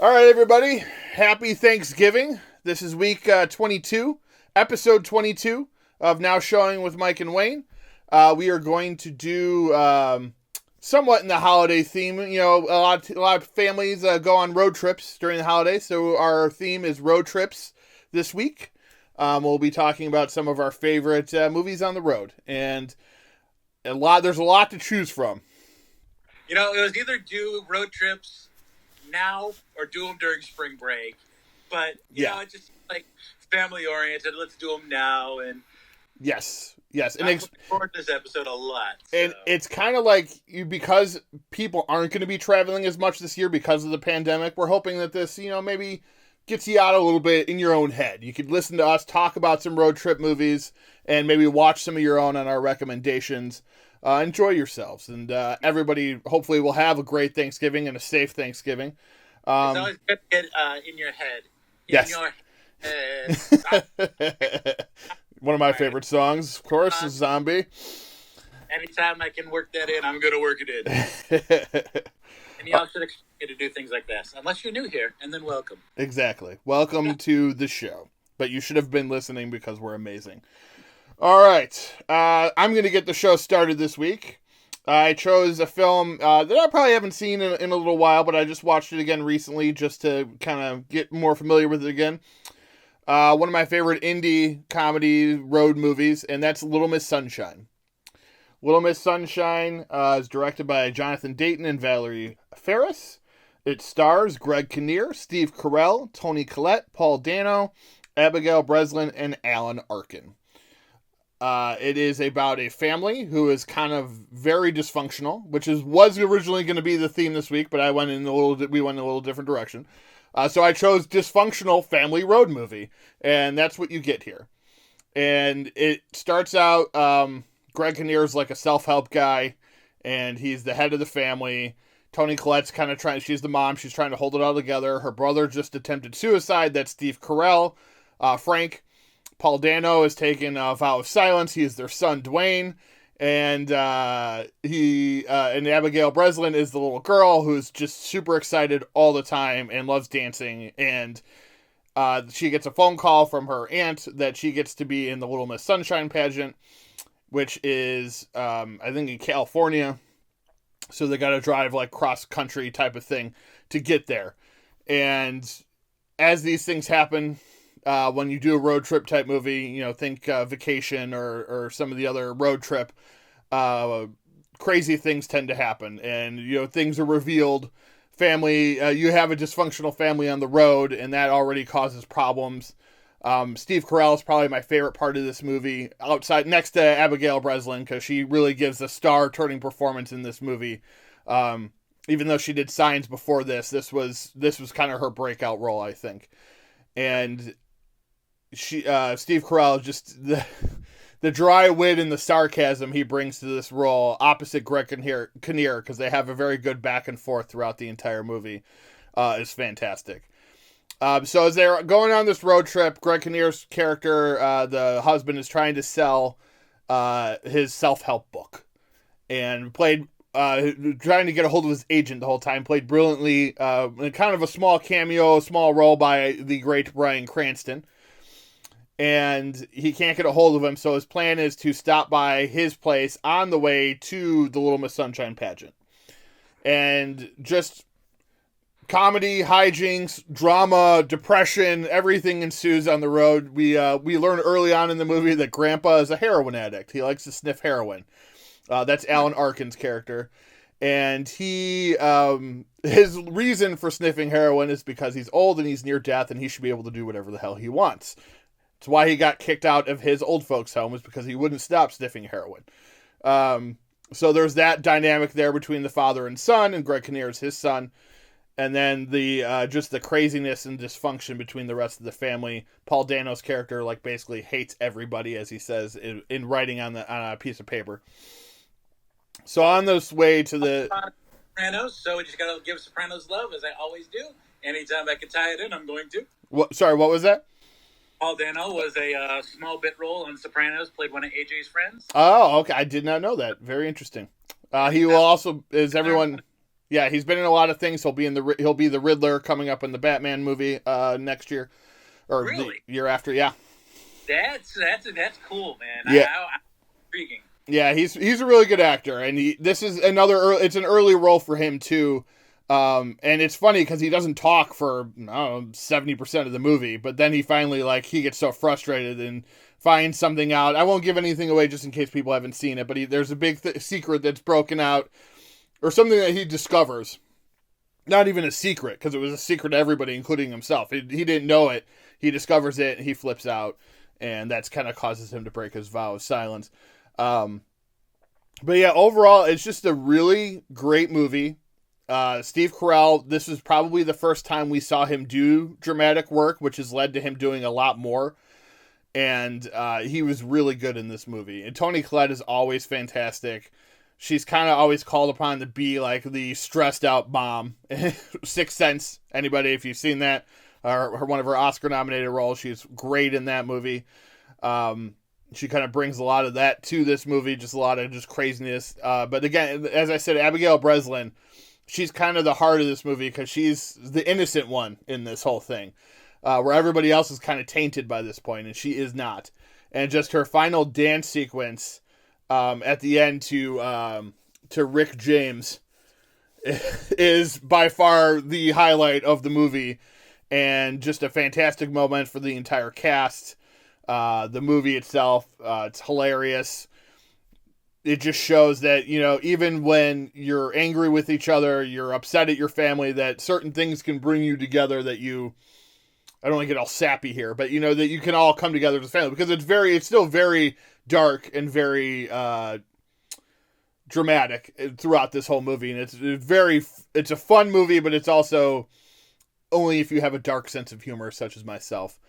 All right, everybody. Happy Thanksgiving. This is week 22, episode 22 of Now Showing with Mike and Wayne. We are going to do somewhat in the holiday theme. You know, a lot of families go on road trips during the holidays, so our theme is road trips this week. We'll be talking about some of our favorite movies on the road, and there's a lot to choose from. You know, it was either do road trips now or do them during spring break, but you know, it's just like family oriented. Let's do them now, and yes, and I look forward to this episode a lot. So. And it's kind of like because people aren't going to be traveling as much this year because of the pandemic. We're hoping that this, maybe gets you out a little bit in your own head. You could listen to us talk about some road trip movies and maybe watch some of your own on our recommendations. Enjoy yourselves, and everybody hopefully will have a great Thanksgiving and a safe Thanksgiving. It's always good to get in your head. One of my favorite songs, of course, is Zombie. Anytime I can work that in, I'm going to work it in. And y'all should expect me to do things like this, unless you're new here, and then welcome. Exactly. Welcome to the show. But you should have been listening because we're amazing. All right, I'm going to get the show started this week. I chose a film that I probably haven't seen in a little while, but I just watched it again recently just to kind of get more familiar with it again. One of my favorite indie comedy road movies, and that's Little Miss Sunshine. Little Miss Sunshine is directed by Jonathan Dayton and Valerie Faris. It stars Greg Kinnear, Steve Carell, Toni Collette, Paul Dano, Abigail Breslin, and Alan Arkin. It is about a family who is kind of very dysfunctional, which was originally going to be the theme this week, but we went in a little different direction. So I chose dysfunctional family road movie, and that's what you get here. And it starts out, Greg Kinnear is like a self-help guy, and he's the head of the family. Toni Collette's kind of she's the mom, she's trying to hold it all together. Her brother just attempted suicide, that's Steve Carell. Frank Paul Dano is taking a vow of silence. He is their son, Dwayne. And and Abigail Breslin is the little girl who's just super excited all the time and loves dancing. And she gets a phone call from her aunt that she gets to be in the Little Miss Sunshine pageant, which is, I think, in California. So they got to drive like cross country type of thing to get there. And as these things happen, when you do a road trip type movie, think Vacation or some of the other road trip, crazy things tend to happen, and things are revealed. Family, you have a dysfunctional family on the road, and that already causes problems. Steve Carell is probably my favorite part of this movie, next to Abigail Breslin, because she really gives a star-turning performance in this movie. Even though she did Signs before this was kind of her breakout role, I think. And Steve Carell, just the dry wit and the sarcasm he brings to this role, opposite Greg Kinnear, because they have a very good back and forth throughout the entire movie, is fantastic. So as they're going on this road trip, Greg Kinnear's character, the husband, is trying to sell his self-help book, and trying to get a hold of his agent the whole time, played brilliantly, in kind of a small role by the great Bryan Cranston. And he can't get a hold of him, so his plan is to stop by his place on the way to the Little Miss Sunshine pageant. And just comedy, hijinks, drama, depression, everything ensues on the road. We learn early on in the movie that Grandpa is a heroin addict. He likes to sniff heroin. That's Alan Arkin's character. And his reason for sniffing heroin is because he's old and he's near death, and he should be able to do whatever the hell he wants. It's why he got kicked out of his old folks' home, is because he wouldn't stop sniffing heroin. So there's that dynamic there between the father and son, and Greg Kinnear is his son. And then just the craziness and dysfunction between the rest of the family. Paul Dano's character basically hates everybody, as he says in writing on a piece of paper. So on this way to the Sopranos, so we just gotta give Sopranos love, as I always do. Anytime I can tie it in, I'm going to. Sorry, what was that? Paul Dano was a small bit role on Sopranos, played one of AJ's friends. Oh, okay. I did not know that. Very interesting. He will also, is everyone... Yeah, he's been in a lot of things. He'll be the Riddler coming up in the Batman movie next year, or really? the year after. Yeah, that's cool, man. Yeah, intriguing. Yeah, he's a really good actor, and this is it's an early role for him too. And it's funny because he doesn't talk for 70% of the movie, but then he finally he gets so frustrated and finds something out. I won't give anything away just in case people haven't seen it, but there's a big secret that's broken out, or something that he discovers. Not even a secret, because it was a secret to everybody, including himself. He didn't know it. He discovers it, and he flips out, and that's kind of causes him to break his vow of silence. But yeah, overall, it's just a really great movie. Steve Carell, this is probably the first time we saw him do dramatic work, which has led to him doing a lot more. And he was really good in this movie. And Toni Collette is always fantastic. She's kind of always called upon to be like the stressed out mom. Sixth Sense, anybody, if you've seen that, or one of her Oscar nominated roles, she's great in that movie. She kind of brings a lot of that to this movie, just a lot of just craziness. But again, as I said, Abigail Breslin, she's kind of the heart of this movie because she's the innocent one in this whole thing, where everybody else is kind of tainted by this point, and she is not. And just her final dance sequence at the end to Rick James is by far the highlight of the movie, and just a fantastic moment for the entire cast. The movie itself, it's hilarious. It just shows that, even when you're angry with each other, you're upset at your family, that certain things can bring you together, that I don't want to get all sappy here, but that you can all come together as a family, because it's still very dark and very dramatic throughout this whole movie. And it's a fun movie, but it's also only if you have a dark sense of humor, such as myself.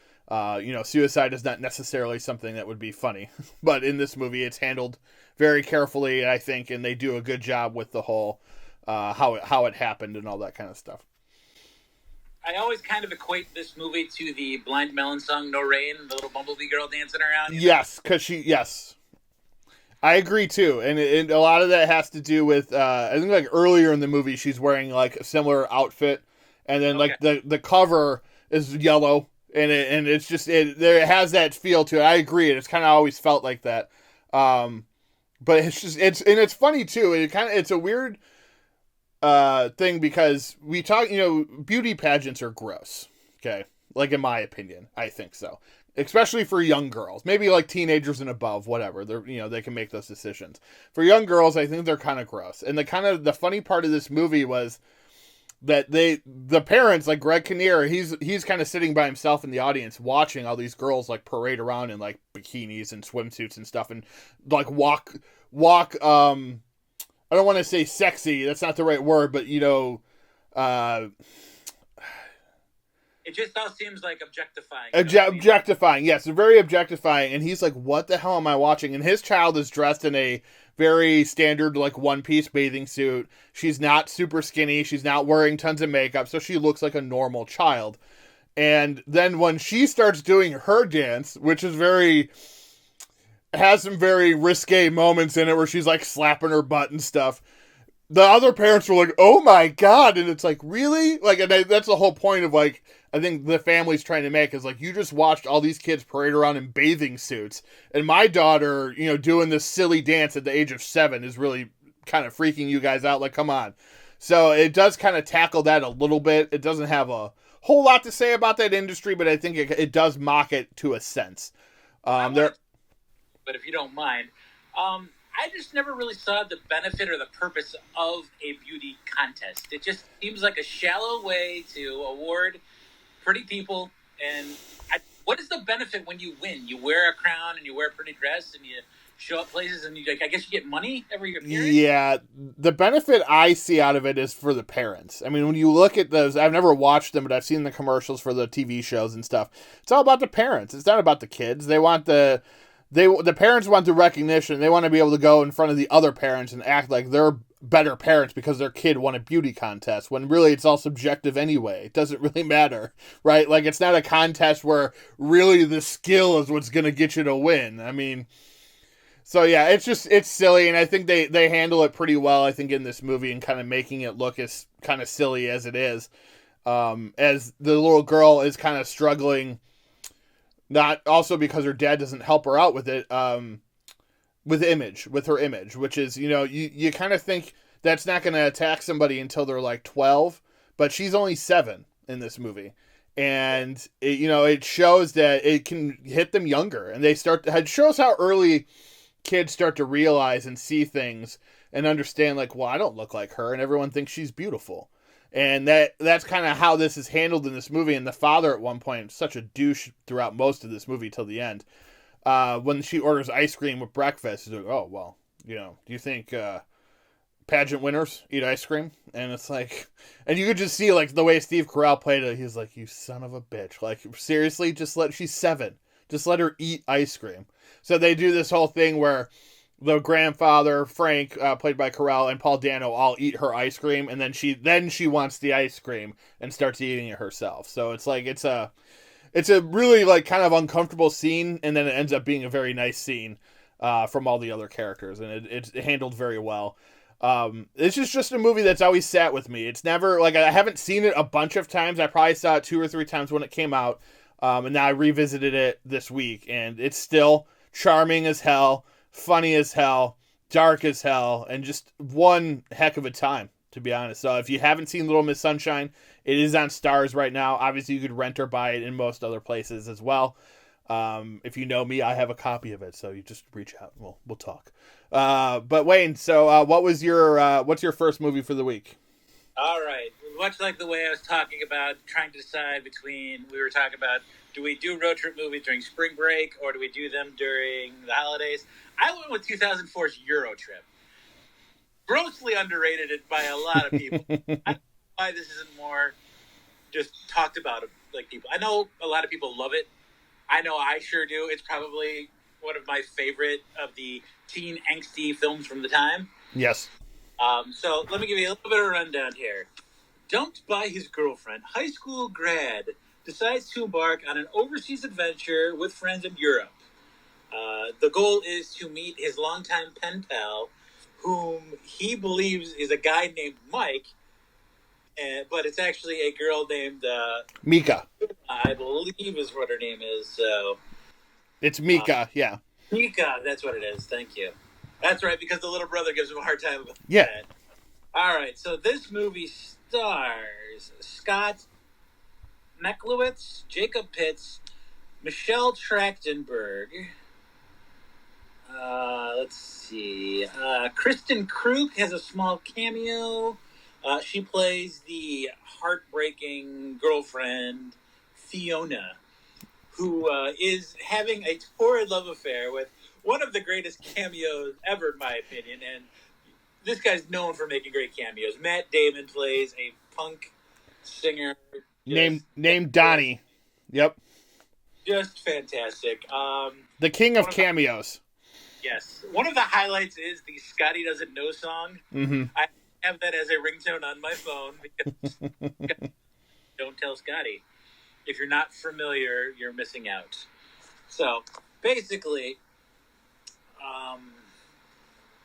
Suicide is not necessarily something that would be funny, but in this movie, it's handled very carefully, I think, and they do a good job with the whole how it happened and all that kind of stuff. I always kind of equate this movie to the Blind Melon song "No Rain," the little bumblebee girl dancing around. Yes, because yes, I agree too, and a lot of that has to do with I think earlier in the movie she's wearing a similar outfit, and then the cover is yellow. And it's just it has that feel to it. I agree. It's kind of always felt like that. But it's funny too. It's a weird thing, because we talk, beauty pageants are gross. Okay, in my opinion, I think so. Especially for young girls, maybe teenagers and above, whatever. They're they can make those decisions. For young girls, I think they're kind of gross. And the funny part of this movie was that the parents, like Greg Kinnear, he's kind of sitting by himself in the audience watching all these girls parade around in bikinis and swimsuits and stuff, and walk I don't want to say sexy, that's not the right word, but it just all seems like objectifying. Objectifying, yes, very objectifying. And he's like, what the hell am I watching? And his child is dressed in a very standard, one-piece bathing suit. She's not super skinny. She's not wearing tons of makeup, so she looks like a normal child. And then when she starts doing her dance, which is has some very risque moments in it, where she's slapping her butt and stuff, the other parents were like, oh my God. And it's really? And that's the whole point of I think the family's trying to make is you just watched all these kids parade around in bathing suits, and my daughter, doing this silly dance at the age of 7 is really kind of freaking you guys out. Come on. So it does kind of tackle that a little bit. It doesn't have a whole lot to say about that industry, but I think it does mock it to a sense. But if you don't mind, I just never really saw the benefit or the purpose of a beauty contest. It just seems like a shallow way to award pretty people. And what is the benefit when you win? You wear a crown and you wear a pretty dress and you show up places and I guess you get money every appearance? Yeah, the benefit I see out of it is for the parents. I mean, when you look at those, I've never watched them, but I've seen the commercials for the TV shows and stuff. It's all about the parents. It's not about the kids. They want the parents want the recognition. They want to be able to go in front of the other parents and act like they're better parents because their kid won a beauty contest, when really it's all subjective anyway. It doesn't really matter, right? It's not a contest where really the skill is what's going to get you to win. I mean, So yeah, it's silly, and I think they handle it pretty well. I think in this movie and kind of making it look as kind of silly as it is, as the little girl is kind of struggling, not also because her dad doesn't help her out with it, with her image, which is you kind of think that's not going to attack somebody until they're like 12, but she's only 7 in this movie. And it shows that it can hit them younger, and it shows how early kids start to realize and see things and understand, like, well, I don't look like her, and everyone thinks she's beautiful. And that's kind of how this is handled in this movie. And the father at one point, such a douche throughout most of this movie till the end, when she orders ice cream with breakfast, he's like, oh, well, do you think pageant winners eat ice cream? And it's like, and you could just see, like, the way Steve Carell played it. He's like, you son of a bitch. Like, seriously, she's 7. Just let her eat ice cream. So they do this whole thing where the grandfather, Frank, played by Carell, and Paul Dano all eat her ice cream, and then she wants the ice cream and starts eating it herself. So it's like, it's a really, like, kind of uncomfortable scene, and then it ends up being a very nice scene from all the other characters, and it's handled very well. It's just a movie that's always sat with me. It's never, like, I haven't seen it a bunch of times. I probably saw it 2 or 3 times when it came out, and now I revisited it this week, and it's still charming as hell, funny as hell, dark as hell, and just one heck of a time, to be honest. So if you haven't seen Little Miss Sunshine, it is on Stars right now. Obviously, you could rent or buy it in most other places as well. If you know me, I have a copy of it, so you just reach out and we'll talk. But Wayne, so what's your first movie for the week? All right. Much like the way I was talking about trying to decide between, we were talking about, do we do road trip movies during spring break or do we do them during the holidays? I went with 2004's Euro Trip. Grossly underrated it by a lot of people. I don't know why this isn't more just talked about like people. I know a lot of people love it. I know I sure do. It's probably one of my favorite of the teen angsty films from the time. Yes. So let me give you a little bit of a rundown here. Dumped by his girlfriend, high school grad decides to embark on an overseas adventure with friends in Europe. The goal is to meet his longtime pen pal, whom he believes is a guy named Mike, but it's actually a girl named Mika. I believe is what her name is. So it's Mika, yeah. Mika, that's what it is. Thank you. That's right, because the little brother gives him a hard time about that. All right, so this movie stars Scott Meklowitz, Jacob Pitts, Michelle Trachtenberg. Let's see. Kristen Krug has a small cameo. She plays the heartbreaking girlfriend, Fiona, who is having a torrid love affair with one of the greatest cameos ever, in my opinion. And this guy's known for making great cameos. Matt Damon plays a punk singer named Downey. Yep. Just fantastic. The king of cameos. Yes. One of the highlights is the Scotty Doesn't Know song. Mm-hmm. I have that as a ringtone on my phone because don't tell Scotty. If you're not familiar, you're missing out. So, basically,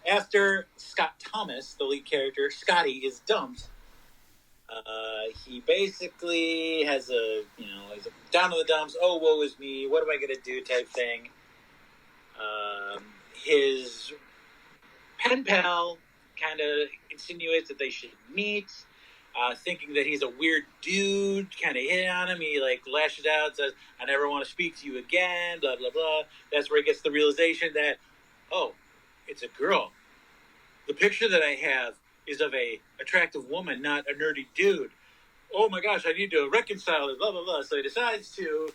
after Scott Thomas, the lead character, Scotty, is dumped, he basically has he's down in the dumps, oh, woe is me, what am I going to do type thing. His pen pal kind of insinuates that they should meet, thinking that he's a weird dude, kind of hit on him. He lashes out, says, I never want to speak to you again, blah, blah, blah. That's where he gets the realization that, oh, it's a girl. The picture that I have is of a attractive woman, not a nerdy dude. Oh my gosh, I need to reconcile it, blah, blah, blah. So he decides to,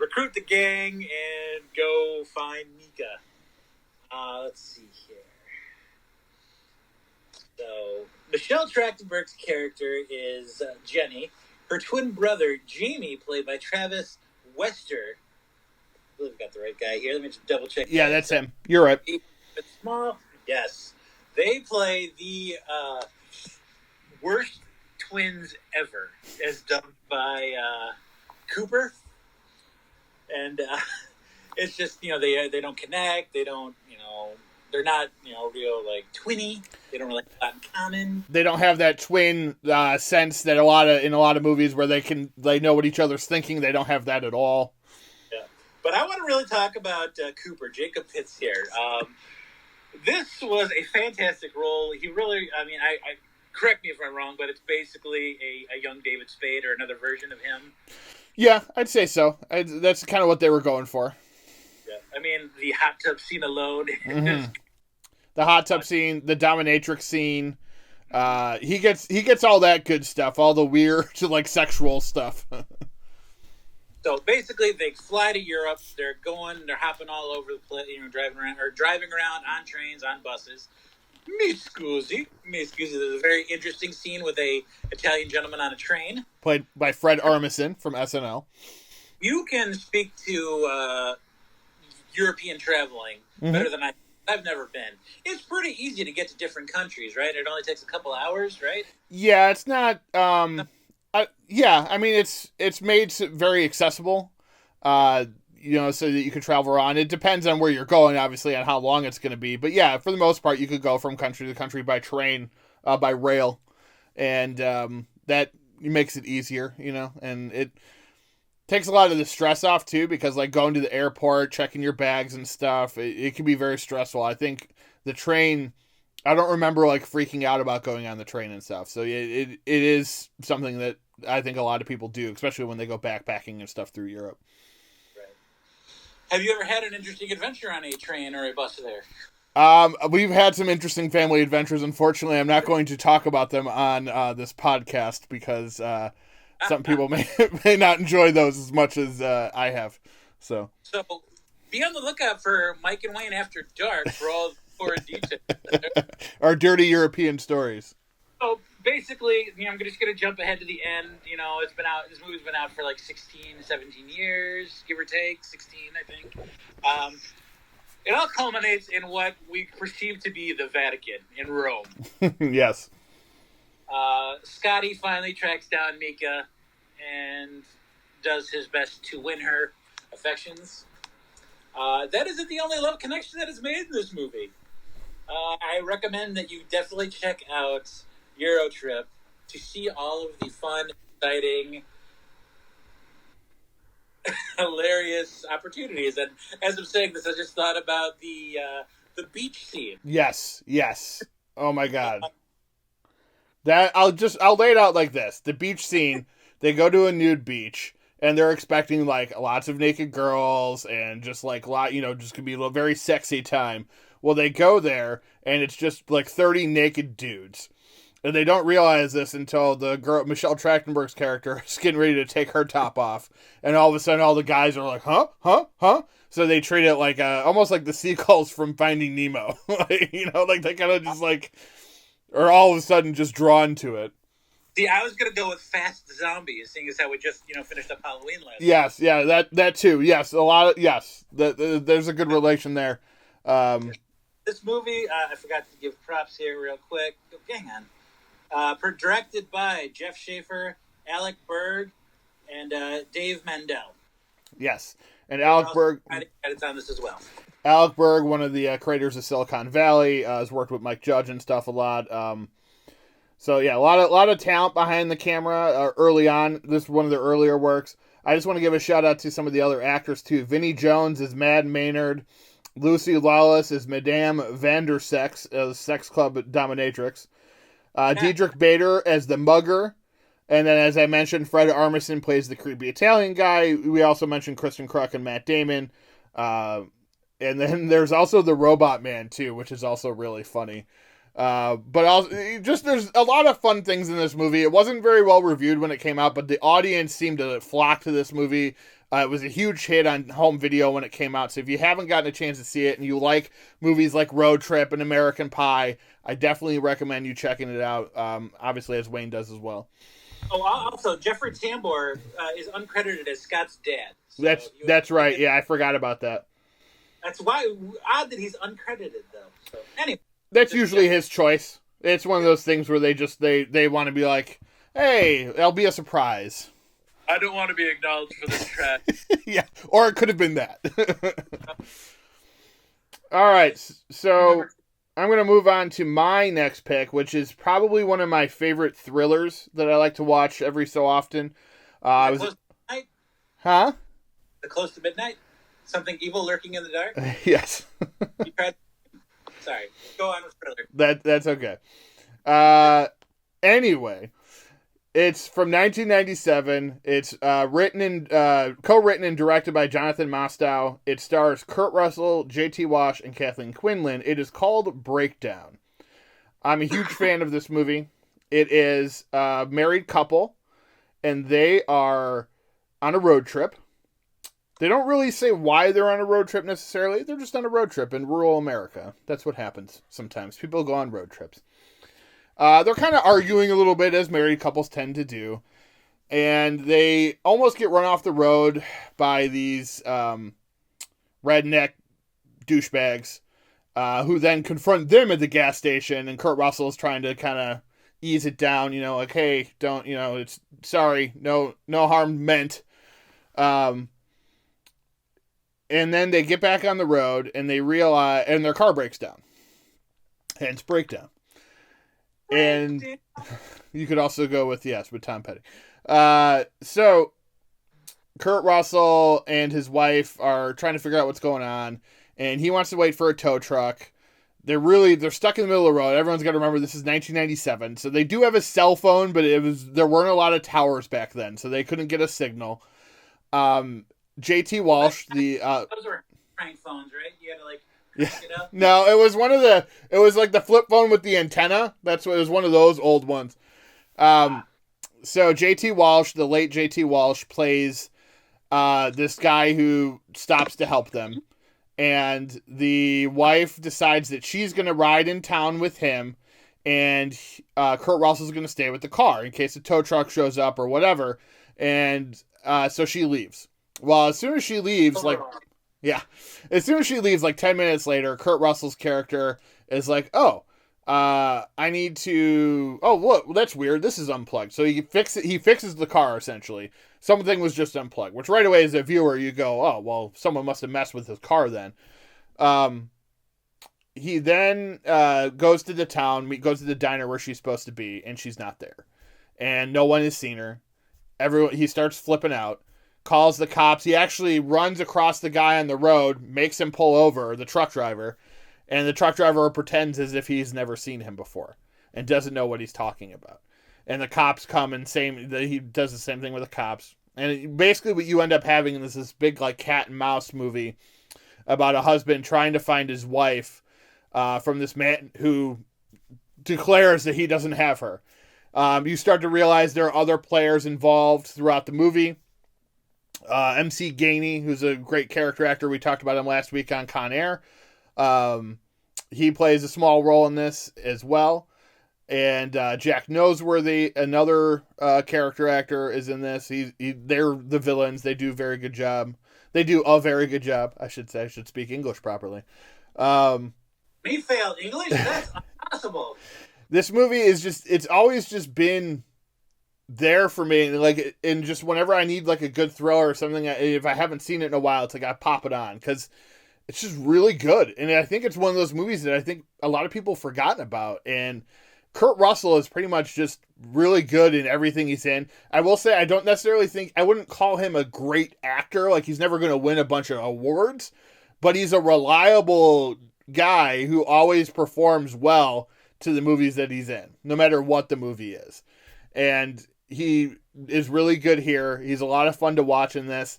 recruit the gang and go find Mika. Let's see here. So, Michelle Trachtenberg's character is Jenny. Her twin brother, Jamie, played by Travis Wester. I believe I got the right guy here. Let me just double check. Yeah, that's him. You're right. It's small. Yes. They play the worst twins ever, as dubbed by Cooper. And It's just, they don't connect. They don't, they're not, real, like, twinny. They don't really have a lot in common. They don't have that twin sense that in a lot of movies where they know what each other's thinking. They don't have that at all. Yeah. But I want to really talk about Cooper, Jacob Pitts here. This was a fantastic role. He really, I correct me if I'm wrong, but it's basically a young David Spade or another version of him. Yeah, I'd say so. That's kind of what they were going for. Yeah, the hot tub scene alone. Mm-hmm. The hot tub scene, the dominatrix scene. He gets all that good stuff, all the weird, like, sexual stuff. So basically, they fly to Europe. They're hopping all over the place, driving around on trains, on buses. Mi scusi. There's a very interesting scene with a Italian gentleman on a train, played by Fred Armisen from SNL. You can speak to European traveling better than I've never been. It's pretty easy to get to different countries, right? It only takes a couple hours, right? Yeah, it's not. It's made very accessible. So that you can travel around. It depends on where you're going, obviously, on how long it's going to be. But yeah, for the most part, you could go from country to country by train, by rail, and that makes it easier, and it takes a lot of the stress off too, because like going to the airport, checking your bags and stuff, it can be very stressful. I think the train, I don't remember like freaking out about going on the train and stuff. So it is something that I think a lot of people do, especially when they go backpacking and stuff through Europe. Right. Have you ever had an interesting adventure on a train or a bus there? We've had some interesting family adventures. Unfortunately, I'm not going to talk about them on this podcast because some people may not enjoy those as much as I have. So be on the lookout for Mike and Wayne After Dark for all the details. Our dirty European stories. So basically, I'm just going to jump ahead to the end. It's been out. This movie's been out for like 16, 17 years, give or take, 16, I think. It all culminates in what we perceive to be the Vatican in Rome. Yes. Scotty finally tracks down Mika and does his best to win her affections. That isn't the only love connection that is made in this movie. I recommend that you definitely check out Eurotrip to see all of the fun, exciting, hilarious opportunities. And as I'm saying this, I just thought about the beach scene. Yes. Oh my God. I'll lay it out like this. The beach scene, they go to a nude beach and they're expecting like lots of naked girls and just like just gonna be a very sexy time. Well, they go there and it's just like 30 naked dudes. And they don't realize this until the girl, Michelle Trachtenberg's character, is getting ready to take her top off. And all of a sudden, all the guys are like, huh? So they treat it like, almost like the seagulls from Finding Nemo. Like they kind of just like, or all of a sudden just drawn to it. See, I was going to go with Fast Zombies, seeing as how we just, finished up Halloween last night. Yes, yeah, that too. Yes, there's a good relation there. This movie, I forgot to give props here real quick. Hang on. Directed by Jeff Schaffer, Alec Berg, and Dave Mandel. Yes, and Alec Berg. It's on this as well. Alec Berg, one of the creators of Silicon Valley, has worked with Mike Judge and stuff a lot. So yeah, a lot of talent behind the camera early on. This is one of their earlier works. I just want to give a shout out to some of the other actors too. Vinnie Jones is Mad Maynard. Lucy Lawless is Madame Vandersex, Sex Club Dominatrix. Diedrich Bader as the mugger. And then, as I mentioned, Fred Armisen plays the creepy Italian guy. We also mentioned Kristen Kruk and Matt Damon. And then there's also the Robot Man, too, which is also really funny. But also, there's a lot of fun things in this movie. It wasn't very well reviewed when it came out, but the audience seemed to flock to this movie. It was a huge hit on home video when it came out. So if you haven't gotten a chance to see it and you like movies like Road Trip and American Pie, I definitely recommend you checking it out. Obviously, as Wayne does as well. Oh, also, Jeffrey Tambor is uncredited as Scott's dad. So that's right. Yeah, I forgot about that. That's why odd that he's uncredited though. So anyway, that's usually his choice. It's one of those things where they want to be like, hey, it'll be a surprise. I don't want to be acknowledged for this trash. Yeah, or it could have been that. All right, so I'm going to move on to my next pick, which is probably one of my favorite thrillers that I like to watch every so often. Close to midnight? Huh? The Close to Midnight? Something evil lurking in the dark? Yes. You tried... Sorry. Go on with thriller. That's okay. Anyway, it's from 1997. It's co-written and directed by Jonathan Mostow. It stars Kurt Russell, J.T. Walsh, and Kathleen Quinlan. It is called Breakdown. I'm a huge fan of this movie. It is a married couple, and they are on a road trip. They don't really say why they're on a road trip necessarily. They're just on a road trip in rural America. That's what happens sometimes. People go on road trips. They're kind of arguing a little bit, as married couples tend to do. And they almost get run off the road by these redneck douchebags who then confront them at the gas station. And Kurt Russell is trying to kind of ease it down, like, hey, don't, it's sorry, no harm meant. And then they get back on the road and they realize, and their car breaks down. Hence Breakdown. And you could also go with Tom Petty. So Kurt Russell and his wife are trying to figure out what's going on, and he wants to wait for a tow truck. They're stuck in the middle of the road. Everyone's got to remember this is 1997, so they do have a cell phone, but there weren't a lot of towers back then, so they couldn't get a signal. J.T. Walsh, those were prank phones, right? You had to it up? No, it was it was like the flip phone with the antenna. It was one of those old ones. So J.T. Walsh, the late J.T. Walsh, plays this guy who stops to help them. And the wife decides that she's going to ride in town with him, and Kurt Russell's going to stay with the car in case a tow truck shows up or whatever. And so she leaves. Well, as soon as she leaves, as soon as she leaves, 10 minutes later, Kurt Russell's character is like, I need to... Oh, look, that's weird. This is unplugged. So he fixes the car, essentially. Something was just unplugged, which right away as a viewer, you go, oh, well, someone must have messed with his car then. He then goes to the town, goes to the diner where she's supposed to be, and she's not there. And no one has seen her. He starts flipping out. Calls the cops. He actually runs across the guy on the road, makes him pull over, the truck driver, and the truck driver pretends as if he's never seen him before and doesn't know what he's talking about. And the cops come and he does the same thing with the cops. And basically what you end up having is this big cat and mouse movie about a husband trying to find his wife from this man who declares that he doesn't have her. You start to realize there are other players involved throughout the movie. MC Gainey, who's a great character actor. We talked about him last week on Con Air. He plays a small role in this as well. And Jack Noseworthy, another character actor, is in this. They're the villains. They do a very good job. I should say. I should speak English properly. Me fail English? That's impossible. This movie it's always just been there for me, and just whenever I need a good thriller or something, if I haven't seen it in a while, it's I pop it on because it's just really good. And I think it's one of those movies that I think a lot of people have forgotten about. And Kurt Russell is pretty much just really good in everything he's in. I will say I don't necessarily think I wouldn't call him a great actor. He's never going to win a bunch of awards, but he's a reliable guy who always performs well to the movies that he's in, no matter what the movie is. And he is really good here. He's a lot of fun to watch in this.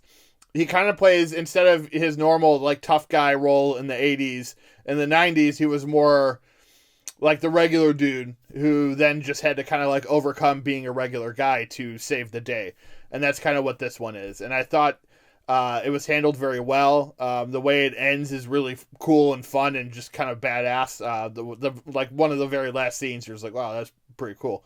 He kind of plays, instead of his normal tough guy role in the 80s, in the 90s, he was more the regular dude who then just had to kind of overcome being a regular guy to save the day. And that's kind of what this one is. And I thought it was handled very well. The way it ends is really cool and fun and just kind of badass. One of the very last scenes, you're just wow, that's pretty cool.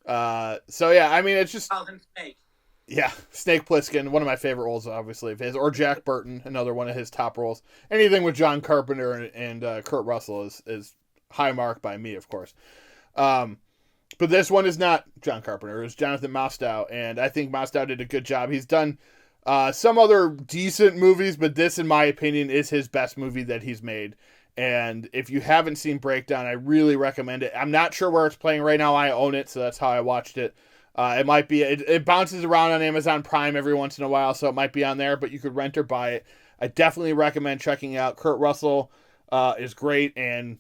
So yeah, I mean, it's just Snake. Yeah, Snake Plissken, one of my favorite roles, obviously, of his, or Jack Burton, another one of his top roles. Anything with John Carpenter and Kurt Russell is high mark by me, of course. But this one is not John Carpenter. It's Jonathan Mostow, and I think Mostow did a good job. He's done some other decent movies, but this, in my opinion, is his best movie that he's made. And if you haven't seen Breakdown, I really recommend it. I'm not sure where it's playing right now. I own it, so that's how I watched it. It might be, it bounces around on Amazon Prime every once in a while, so it might be on there, but you could rent or buy it. I definitely recommend checking it out. Kurt Russell is great, and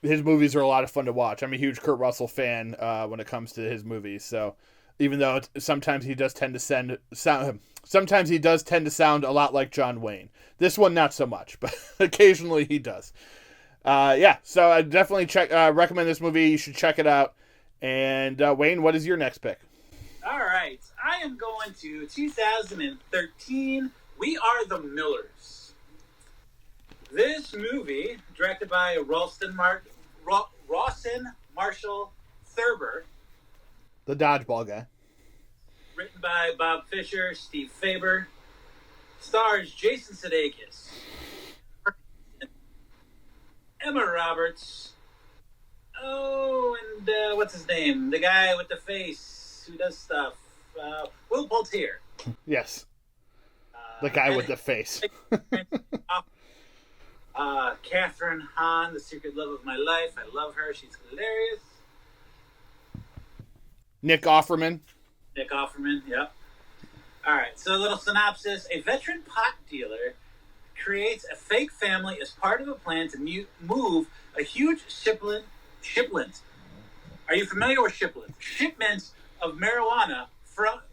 his movies are a lot of fun to watch. I'm a huge Kurt Russell fan when it comes to his movies, so even though sometimes he does tend to sound a lot like John Wayne. This one, not so much, but occasionally he does. So I definitely recommend this movie. You should check it out. And Wayne, what is your next pick? All right. I am going to 2013, We Are the Millers. This movie, directed by Rawson Marshall Thurber. The dodgeball guy. Written by Bob Fisher, Steve Faber. Stars Jason Sudeikis, Emma Roberts. Oh, and what's his name? The guy with the face who does stuff. Will Poulter. Yes. The guy with the face. Catherine Hahn, the secret love of my life. I love her. She's hilarious. Nick Offerman. Yep. All right, so a little synopsis. A veteran pot dealer creates a fake family as part of a plan to move a huge shipment. Are you familiar with shipments? Shipments of marijuana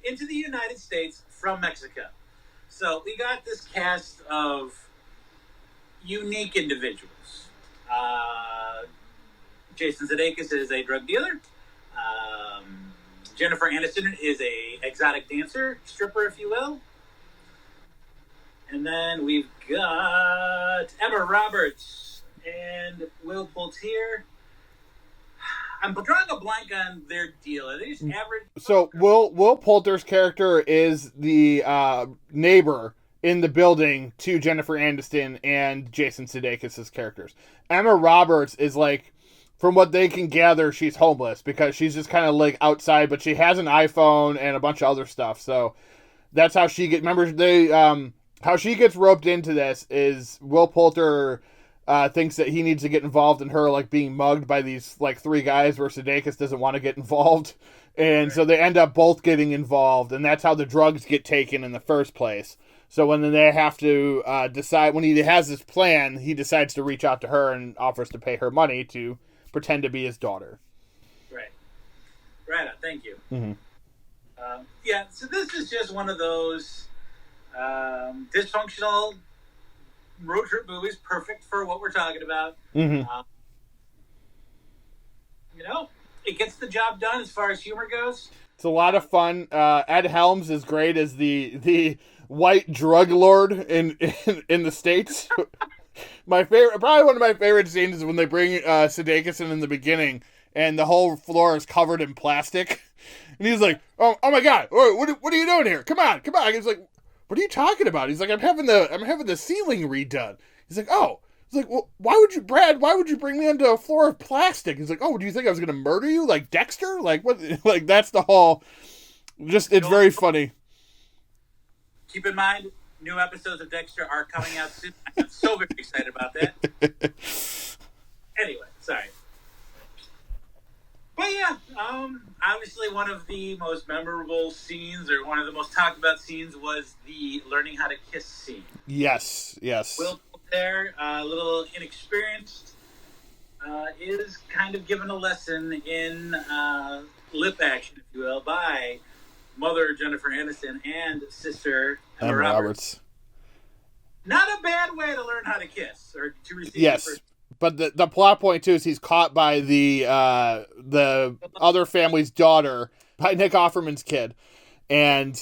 into the United States from Mexico. So we got this cast of unique individuals. Jason Sudeikis is a drug dealer. Jennifer Aniston is a exotic dancer, stripper, if you will. And then we've got Emma Roberts and Will Poulter. I'm drawing a blank on their deal. Are they just average? So Will Poulter's character is the neighbor in the building to Jennifer Aniston and Jason Sudeikis' characters. Emma Roberts is like, from what they can gather, she's homeless because she's just kind of like outside, but she has an iPhone and a bunch of other stuff. So that's how she gets. Remember, how she gets roped into this is Will Poulter thinks that he needs to get involved in her like being mugged by these like three guys, where Sudeikis doesn't want to get involved, and so they end up both getting involved, and that's how the drugs get taken in the first place. So when they have to decide, when he has this plan, he decides to reach out to her and offers to pay her money to pretend to be his daughter. Right. Thank you. Mm-hmm. So this is just one of those dysfunctional road trip movies, perfect for what we're talking about. Mm-hmm. It gets the job done as far as humor goes. It's a lot of fun. Ed Helms is great as the white drug lord in the States. Probably one of my favorite scenes is when they bring Sudeikis in the beginning, and the whole floor is covered in plastic, and he's like, "Oh my God, what are you doing here? Come on!" He's like, "What are you talking about?" He's like, "I'm having the ceiling redone." He's like, "Oh." He's like, "Well, why would you bring me onto a floor of plastic?" He's like, "Oh, do you think I was going to murder you like Dexter? Like what?" Like that's the whole. It's very funny. Keep in mind, new episodes of Dexter are coming out soon. I'm so very excited about that. Anyway, sorry. But yeah, obviously one of the most memorable scenes, or one of the most talked about scenes, was the learning how to kiss scene. Yes. Will Poulter, a little inexperienced, is kind of given a lesson in lip action, if you will, by mother Jennifer Aniston and sister Emma Roberts. Not a bad way to learn how to kiss or to receive. Yes, but the plot point too is he's caught by the other family's daughter, by Nick Offerman's kid, and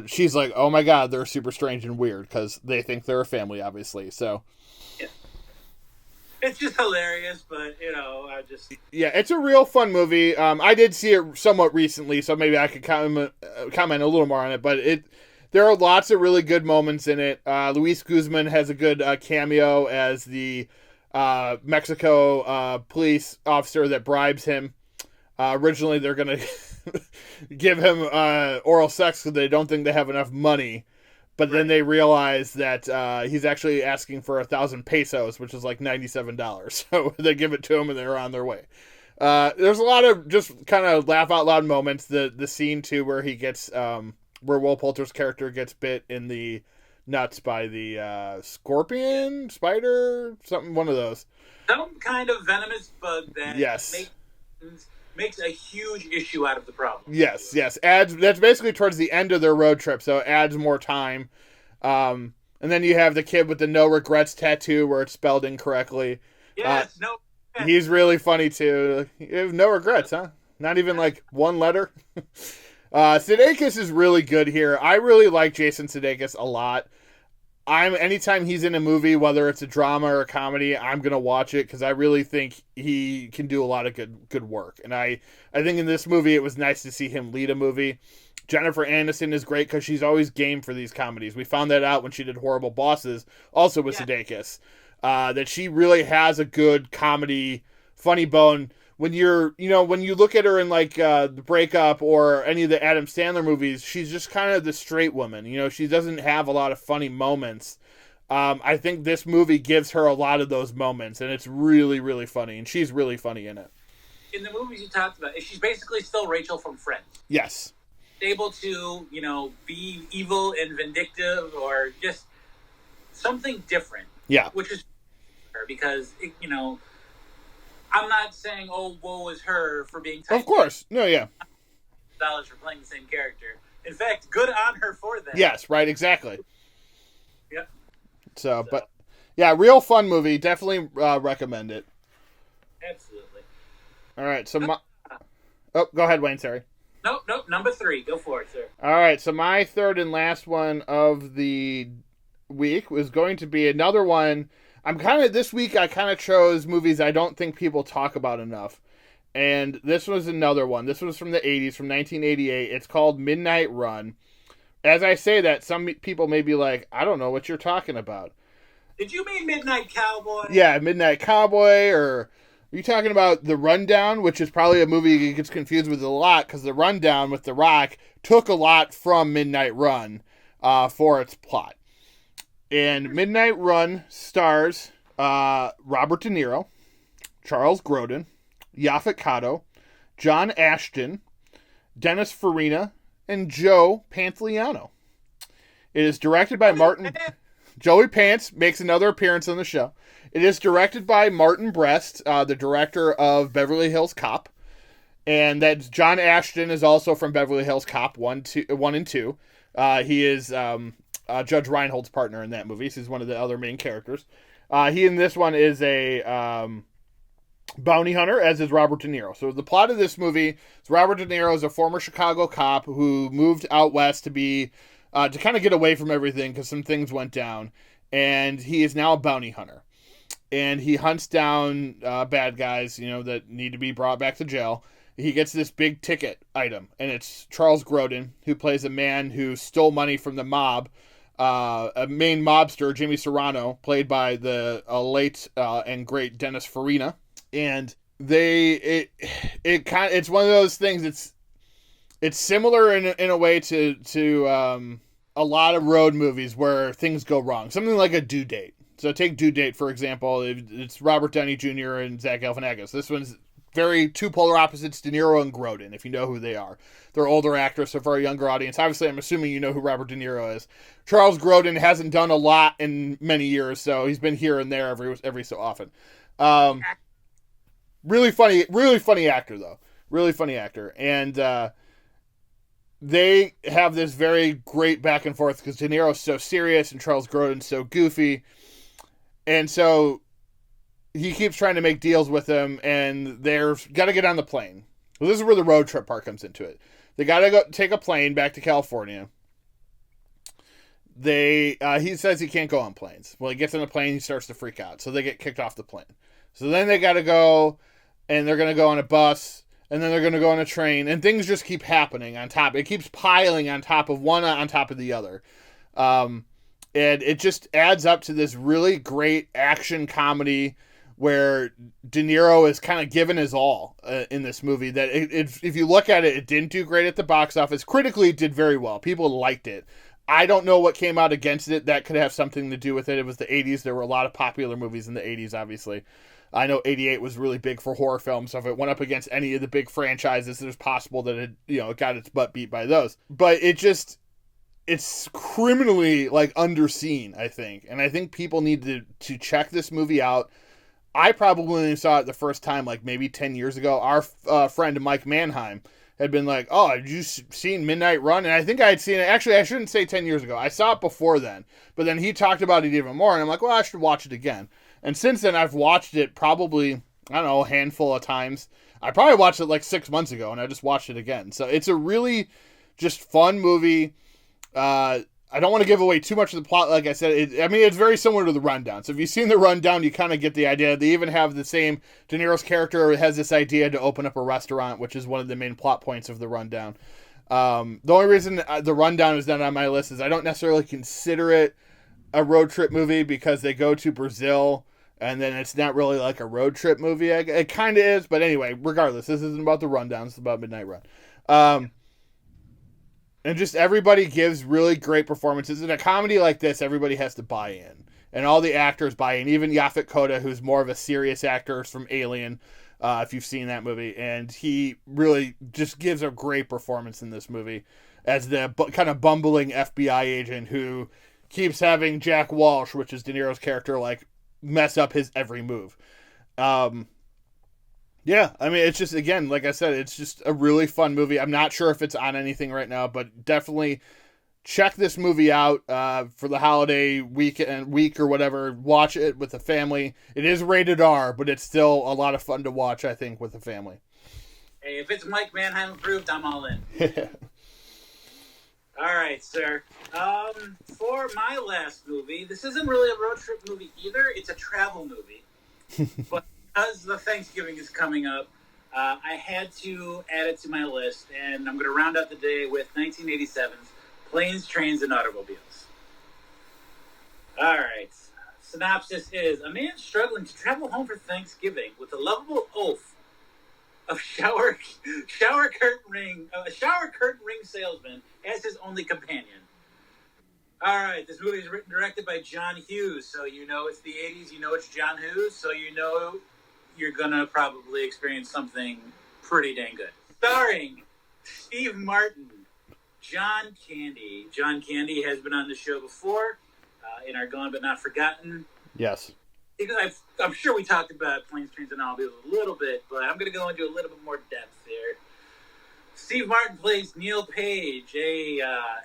she's like, "Oh my God, they're super strange and weird," because they think they're a family, obviously. So yeah. It's just hilarious, but it's a real fun movie. I did see it somewhat recently, so maybe I could comment a little more on it. But there are lots of really good moments in it. Luis Guzman has a good cameo as the Mexico police officer that bribes him. Originally, they're going to give him oral sex because they don't think they have enough money. But then they realize that he's actually asking for 1,000 pesos, which is like $97. So they give it to him and they're on their way. There's a lot of just kind of laugh out loud moments. The scene too where he gets where Will Poulter's character gets bit in the nuts by the scorpion, spider, something, one of those. Some kind of venomous bug that makes a huge issue out of the problem. Yes. That's basically towards the end of their road trip, so it adds more time. And then you have the kid with the no regrets tattoo where it's spelled incorrectly. Yes, no. He's really funny too. You have no regrets, huh? Not even like one letter. Sedagas is really good here. I really like Jason Sedagas a lot. Anytime he's in a movie, whether it's a drama or a comedy, I'm gonna watch it because I really think he can do a lot of good work. And I think in this movie it was nice to see him lead a movie. Jennifer Aniston is great because she's always game for these comedies. We found that out when she did Horrible Bosses, also with Sedagas. That she really has a good comedy, funny bone. When when you look at her in like The Breakup or any of the Adam Sandler movies, she's just kind of the straight woman. She doesn't have a lot of funny moments. I think this movie gives her a lot of those moments, and it's really, really funny, and she's really funny in it. In the movies you talked about, she's basically still Rachel from Friends. Yes. Able to, be evil and vindictive or just something different. Yeah. Which is because I'm not saying woe is her for being of course no dollars for playing the same character. In fact, good on her for that. Yes, right, exactly. Yep. So but yeah, real fun movie, definitely recommend it. Absolutely. All right, so go ahead, Wayne. Sorry. Nope, number 3, go for it, sir. All right, so my third and last one of the week was going to be another one. This week I kind of chose movies I don't think people talk about enough. And this was another one. This was from the 80s, from 1988. It's called Midnight Run. As I say that, some people may be like, I don't know what you're talking about. Did you mean Midnight Cowboy? Yeah, Midnight Cowboy, or are you talking about The Rundown, which is probably a movie that gets confused with a lot, because The Rundown with The Rock took a lot from Midnight Run for its plot. And Midnight Run stars Robert De Niro, Charles Grodin, Yaphet Kotto, John Ashton, Dennis Farina, and Joe Pantoliano. It is directed by Martin... Joey Pants makes another appearance on the show. It is directed by Martin Brest, the director of Beverly Hills Cop. And that John Ashton is also from Beverly Hills Cop 1 and 2. He is... Judge Reinhold's partner in that movie. He's one of the other main characters. He in this one is a bounty hunter, as is Robert De Niro. So the plot of this movie is Robert De Niro is a former Chicago cop who moved out west to kind of get away from everything because some things went down. And he is now a bounty hunter. And he hunts down bad guys, that need to be brought back to jail. He gets this big ticket item, and it's Charles Grodin, who plays a man who stole money from the mob. A main mobster, Jimmy Serrano, played by the late and great Dennis Farina, and it's one of those things. It's similar in a way to a lot of road movies where things go wrong. Something like a Due Date. So take Due Date for example. It's Robert Downey Jr. and Zach Elfanagas. This one's very two polar opposites, De Niro and Grodin, if you know who they are. They're older actors, so for a younger audience. Obviously, I'm assuming you know who Robert De Niro is. Charles Grodin hasn't done a lot in many years, so he's been here and there every so often. Really funny actor, though. Really funny actor. And they have this very great back and forth because De Niro's so serious and Charles Grodin's so goofy. And so he keeps trying to make deals with them, and they're got to get on the plane. Well, this is where the road trip part comes into it. They got to go take a plane back to California. He says he can't go on planes. Well, he gets on the plane, he starts to freak out, so they get kicked off the plane. So then they got to go, and they're going to go on a bus, and then they're going to go on a train, and things just keep happening on top. It keeps piling on top of one on top of the other. And it just adds up to this really great action comedy where De Niro is kind of given his all in this movie. That if you look at it, it didn't do great at the box office. Critically, it did very well. People liked it. I don't know what came out against it. That could have something to do with it. It was the 80s. There were a lot of popular movies in the 80s, obviously. I know 88 was really big for horror films, so if it went up against any of the big franchises, it was possible that it got its butt beat by those. But it's criminally, like, underseen, I think. And I think people need to check this movie out. I probably only saw it the first time, like, maybe 10 years ago. Our friend Mike Manheim had been like, oh, have you seen Midnight Run? And I think I had seen it. Actually, I shouldn't say 10 years ago. I saw it before then. But then he talked about it even more, and I'm like, well, I should watch it again. And since then, I've watched it probably, I don't know, a handful of times. I probably watched it like 6 months ago, and I just watched it again. So it's a really just fun movie. I don't want to give away too much of the plot. Like I said, it's very similar to The Rundown. So if you've seen The Rundown, you kind of get the idea. They even have the same, De Niro's character has this idea to open up a restaurant, which is one of the main plot points of The Rundown. The only reason The Rundown is not on my list is I don't necessarily consider it a road trip movie because they go to Brazil, and then it's not really like a road trip movie. It kind of is, but anyway, regardless, this isn't about The Rundown. It's about Midnight Run. And just everybody gives really great performances. In a comedy like this, everybody has to buy in. And all the actors buy in. Even Yaphet Kotto, who's more of a serious actor from Alien, if you've seen that movie. And he really just gives a great performance in this movie as the kind of bumbling FBI agent who keeps having Jack Walsh, which is De Niro's character, like, mess up his every move. Yeah, I mean, it's just, again, like I said, it's just a really fun movie. I'm not sure if it's on anything right now, but definitely check this movie out for the holiday week or whatever. Watch it with the family. It is rated R, but it's still a lot of fun to watch, I think, with the family. Hey, if it's Mike Manheim approved, I'm all in. All right, sir. For my last movie, this isn't really a road trip movie either. It's a travel movie. But because the Thanksgiving is coming up, I had to add it to my list, and I'm going to round out the day with 1987's Planes, Trains, and Automobiles. All right. Synopsis is, a man struggling to travel home for Thanksgiving with a lovable oaf of shower curtain ring salesman as his only companion. All right, this movie is written and directed by John Hughes, so you know it's the 80s, you know it's John Hughes, so you know you're going to probably experience something pretty dang good. Starring Steve Martin, John Candy. John Candy has been on the show before in our Gone But Not Forgotten. Yes. I'm sure we talked about Planes, Trains, and Automobiles a little bit, but I'm going to go into a little bit more depth here. Steve Martin plays Neil Page, a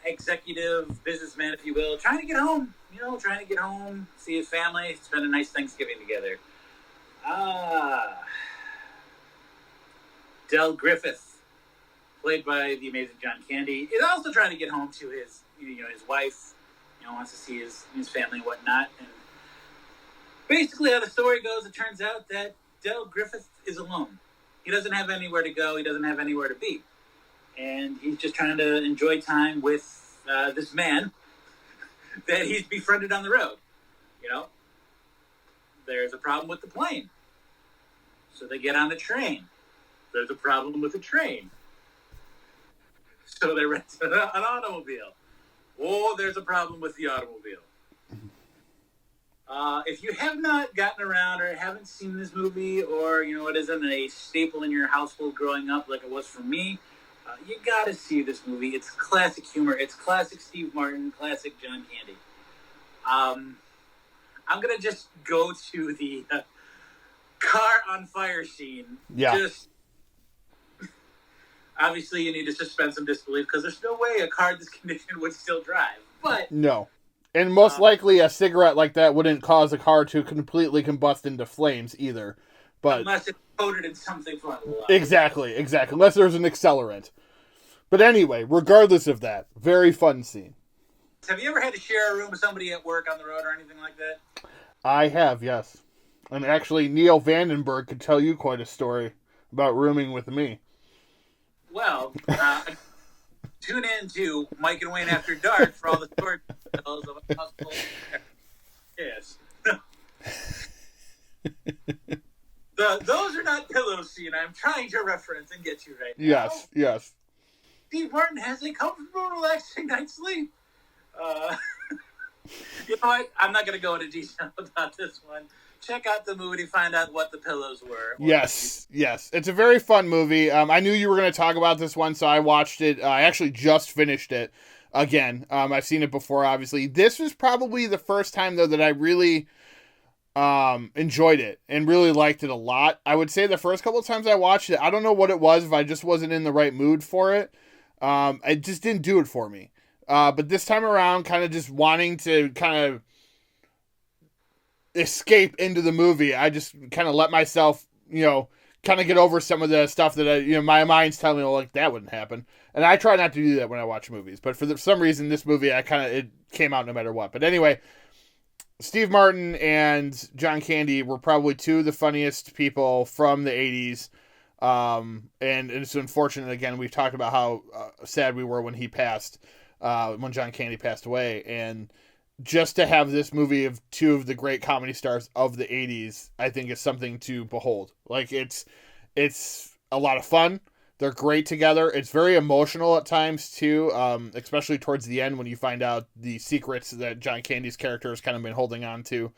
executive businessman, if you will, trying to get home, see his family, spend a nice Thanksgiving together. Del Griffith, played by the amazing John Candy, is also trying to get home to his wife, wants to see his family and whatnot. And basically how the story goes, it turns out that Del Griffith is alone. He doesn't have anywhere to go. He doesn't have anywhere to be. And he's just trying to enjoy time with this man that he's befriended on the road. There's a problem with the plane. So they get on the train. There's a problem with the train. So they rent an automobile. Oh, there's a problem with the automobile. If you have not gotten around or haven't seen this movie, or, it isn't a staple in your household growing up like it was for me, you gotta see this movie. It's classic humor. It's classic Steve Martin, classic John Candy. I'm gonna just go to the car on fire scene. Yeah. Obviously, you need to suspend some disbelief because there's no way a car this condition would still drive. But no. And most likely a cigarette like that wouldn't cause a car to completely combust into flames either. But unless it's coated in something flammable. Exactly. Unless there's an accelerant. But anyway, regardless of that, very fun scene. Have you ever had to share a room with somebody at work on the road or anything like that? I have, yes. And actually, Neil Vandenberg could tell you quite a story about rooming with me. Well, tune in to Mike and Wayne After Dark for all the story details of a household. Yes. Those are not pillows scene I'm trying to reference and get you right now. Yes. Steve Martin has a comfortable, relaxing night's sleep. You know what? I'm not going to go into detail about this one. Check out the movie to find out what the pillows were. Yes. It's a very fun movie. I knew you were going to talk about this one, so I watched it. I actually just finished it again. I've seen it before, obviously. This was probably the first time, though, that I really enjoyed it and really liked it a lot. I would say the first couple of times I watched it, I don't know what it was, if I just wasn't in the right mood for it. It just didn't do it for me. But this time around, kind of just wanting to kind of escape into the movie, I just kind of let myself, kind of get over some of the stuff that my mind's telling me, like, that wouldn't happen. And I try not to do that when I watch movies. But for some reason, this movie, it came out no matter what. But anyway, Steve Martin and John Candy were probably two of the funniest people from the 80s. And it's unfortunate, again, we've talked about how sad we were when he passed, when John Candy passed away. And just to have this movie of two of the great comedy stars of the 80s, I think is something to behold. Like, it's a lot of fun. They're great together. It's very emotional at times, too, especially towards the end when you find out the secrets that John Candy's character has kind of been holding on to,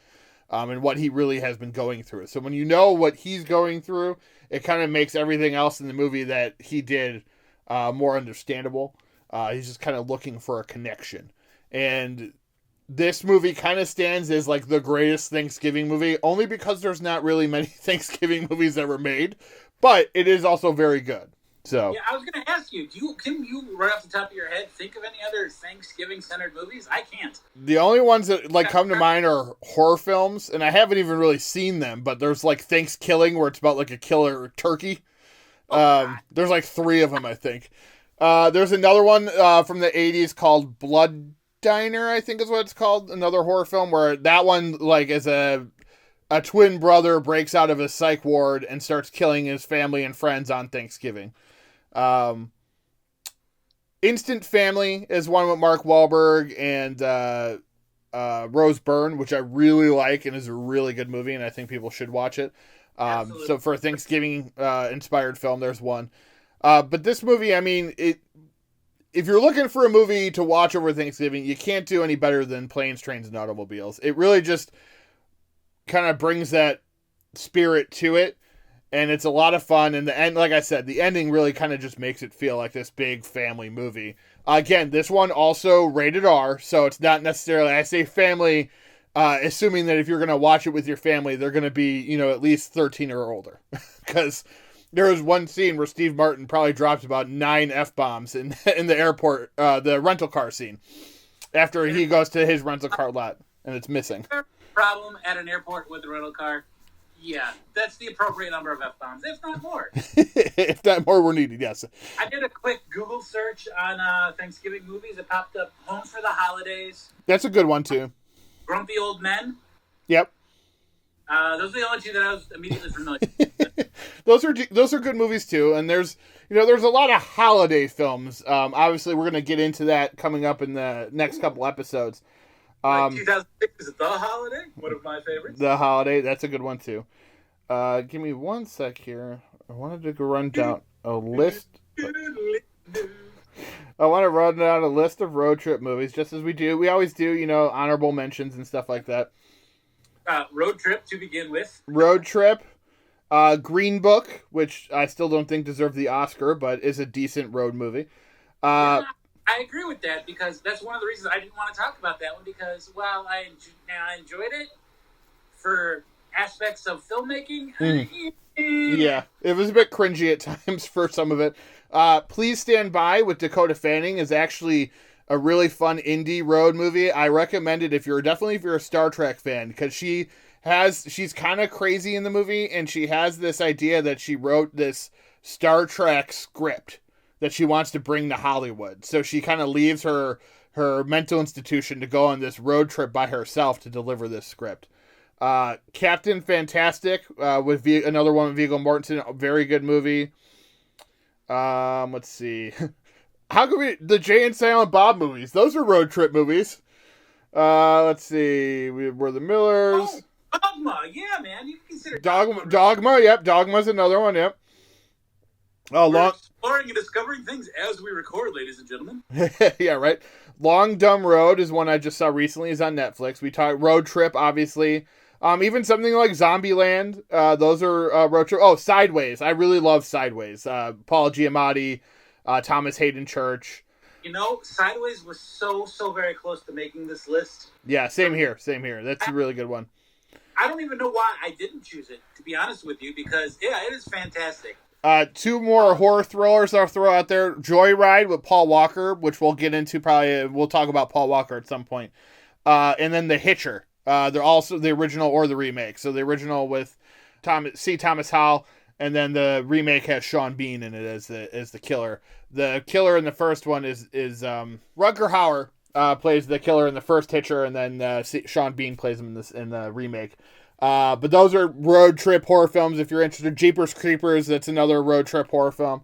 and what he really has been going through. So when you know what he's going through, it kind of makes everything else in the movie that he did more understandable. He's just kind of looking for a connection. And this movie kind of stands as like the greatest Thanksgiving movie, only because there's not really many Thanksgiving movies that were made, but it is also very good. So yeah, I was going to ask you, can you right off the top of your head think of any other Thanksgiving-centered movies? I can't. The only ones that like come to mind are horror films, and I haven't even really seen them, but there's like Thanksgiving where it's about like a killer turkey. There's like 3 of them, I think. There's another one from the 80s called Blood Diner, I think is what it's called. Another horror film where that one, like, is a twin brother breaks out of a psych ward and starts killing his family and friends on Thanksgiving. Instant Family is one with Mark Wahlberg and Rose Byrne, which I really like and is a really good movie, and I think people should watch it. So for a Thanksgiving inspired film, there's one. But this movie, I mean, if you're looking for a movie to watch over Thanksgiving, you can't do any better than Planes, Trains, and Automobiles. It really just kind of brings that spirit to it, and it's a lot of fun. And the end, like I said, the ending really kind of just makes it feel like this big family movie. Again, this one also rated R, so it's not necessarily, I say family, assuming that if you're going to watch it with your family, they're going to be, at least 13 or older. Because there was one scene where Steve Martin probably dropped about 9 F-bombs in the airport, the rental car scene, after he goes to his rental car lot and it's missing. Problem at an airport with a rental car? Yeah, that's the appropriate number of F-bombs, if not more. If not more, we're needed, yes. I did a quick Google search on Thanksgiving movies. It popped up Home for the Holidays. That's a good one, too. Grumpy Old Men. Yep. Those are the only 2 that I was immediately familiar with. Those are good movies, too. And there's a lot of holiday films. Obviously, we're going to get into that coming up in the next couple episodes. 2006 is The Holiday, one of my favorites. The Holiday, that's a good one too. Give me one sec here. I wanted to go run down a list. I want to run down a list of road trip movies, just as we do. We always do, honorable mentions and stuff like that. Road Trip to begin with. Road Trip. Green Book, which I still don't think deserved the Oscar, but is a decent road movie. Yeah. I agree with that, because that's one of the reasons I didn't want to talk about that one, because while I enjoyed it for aspects of filmmaking, yeah, it was a bit cringy at times for some of it. Please Stand By with Dakota Fanning is actually a really fun indie road movie. I recommend it if you're a Star Trek fan, because she's kind of crazy in the movie, and she has this idea that she wrote this Star Trek script that she wants to bring to Hollywood. So she kind of leaves her mental institution to go on this road trip by herself to deliver this script. Captain Fantastic, with another one with Viggo Mortensen, a very good movie. Let's see. How could the Jay and Silent Bob movies? Those are road trip movies. Let's see. We're the Millers. Dogma, yeah, man. You can consider Dogma, yep. Dogma's another one, yep. Oh, We're exploring and discovering things as we record, ladies and gentlemen. Yeah, right. Long Dumb Road is one I just saw recently. Is on Netflix. We talked Road Trip, obviously. Even something like Zombieland. Those are road trip. Oh, Sideways. I really love Sideways. Paul Giamatti, Thomas Hayden Church. You know, Sideways was so very close to making this list. Yeah, same here. That's a really good one. I don't even know why I didn't choose it, to be honest with you, because, yeah, it is fantastic. Two more horror thrillers I'll throw out there. Joyride with Paul Walker, which we'll get into probably. We'll talk about Paul Walker at some point. And then The Hitcher. They're also the original or the remake. So the original with Thomas Howell, and then the remake has Sean Bean in it as the killer. The killer in the first one is Rutger Hauer plays the killer in the first Hitcher, and then Sean Bean plays him in the remake. But those are road trip horror films. If you're interested, Jeepers Creepers, that's another road trip horror film.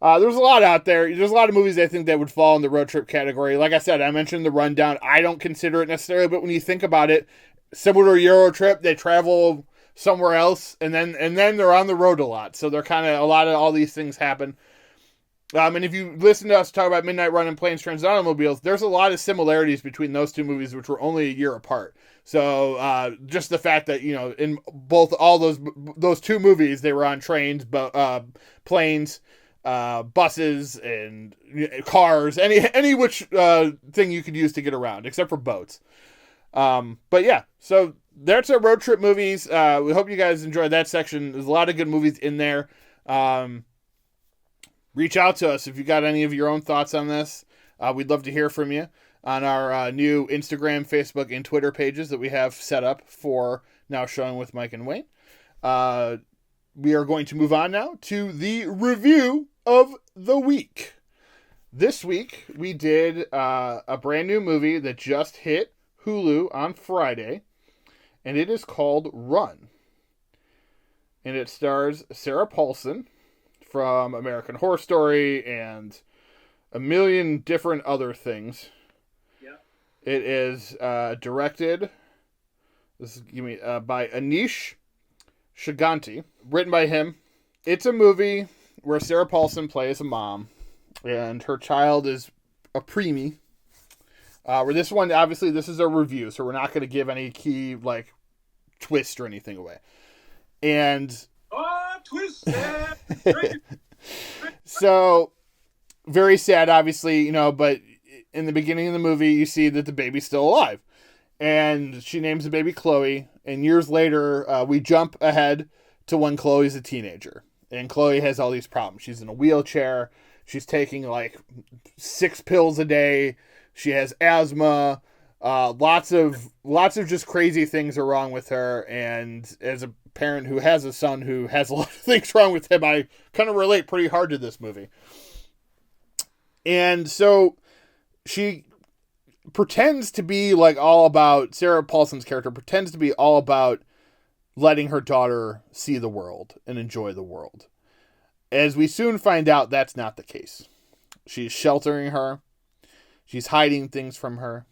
There's a lot out there. There's a lot of movies I think that would fall in the road trip category. Like I said, I mentioned The Rundown. I don't consider it necessarily, but when you think about it, similar to Euro Trip, they travel somewhere else, and then they're on the road a lot. So they're kind of a lot of all these things happen. And if you listen to us talk about Midnight Run and Planes, Trains, and Automobiles, there's a lot of similarities between those two movies, which were only a year apart. So just the fact that, you know, in both all those two movies, they were on trains, planes, buses, and cars, any which thing you could use to get around, except for boats. But yeah, so that's our road trip movies. We hope you guys enjoyed that section. There's a lot of good movies in there. Reach out to us if you got any of your own thoughts on this. We'd love to hear from you on our new Instagram, Facebook, and Twitter pages that we have set up for Now Showing with Mike and Wayne. We are going to move on now to the review of the week. This week, we did a brand new movie that just hit Hulu on Friday, and it is called Run. And it stars Sarah Paulson from American Horror Story and a million different other things. Yeah. It is directed by Anish Shaganti, written by him. It's a movie where Sarah Paulson plays a mom, and her child is a preemie. Where this one, obviously, this is a review, so we're not going to give any key twist or anything away. And twist. So, very sad, obviously, but in the beginning of the movie, you see that the baby's still alive. And she names the baby Chloe. And years later, we jump ahead to when Chloe's a teenager. And Chloe has all these problems. She's in a wheelchair. She's taking 6 pills a day. She has asthma. Lots of just crazy things are wrong with her. And as a parent who has a son who has a lot of things wrong with him, I kind of relate pretty hard to this movie. And so she pretends to be all about, Sarah Paulson's character pretends to be all about letting her daughter see the world and enjoy the world. As we soon find out, that's not the case. She's sheltering her. She's hiding things from her.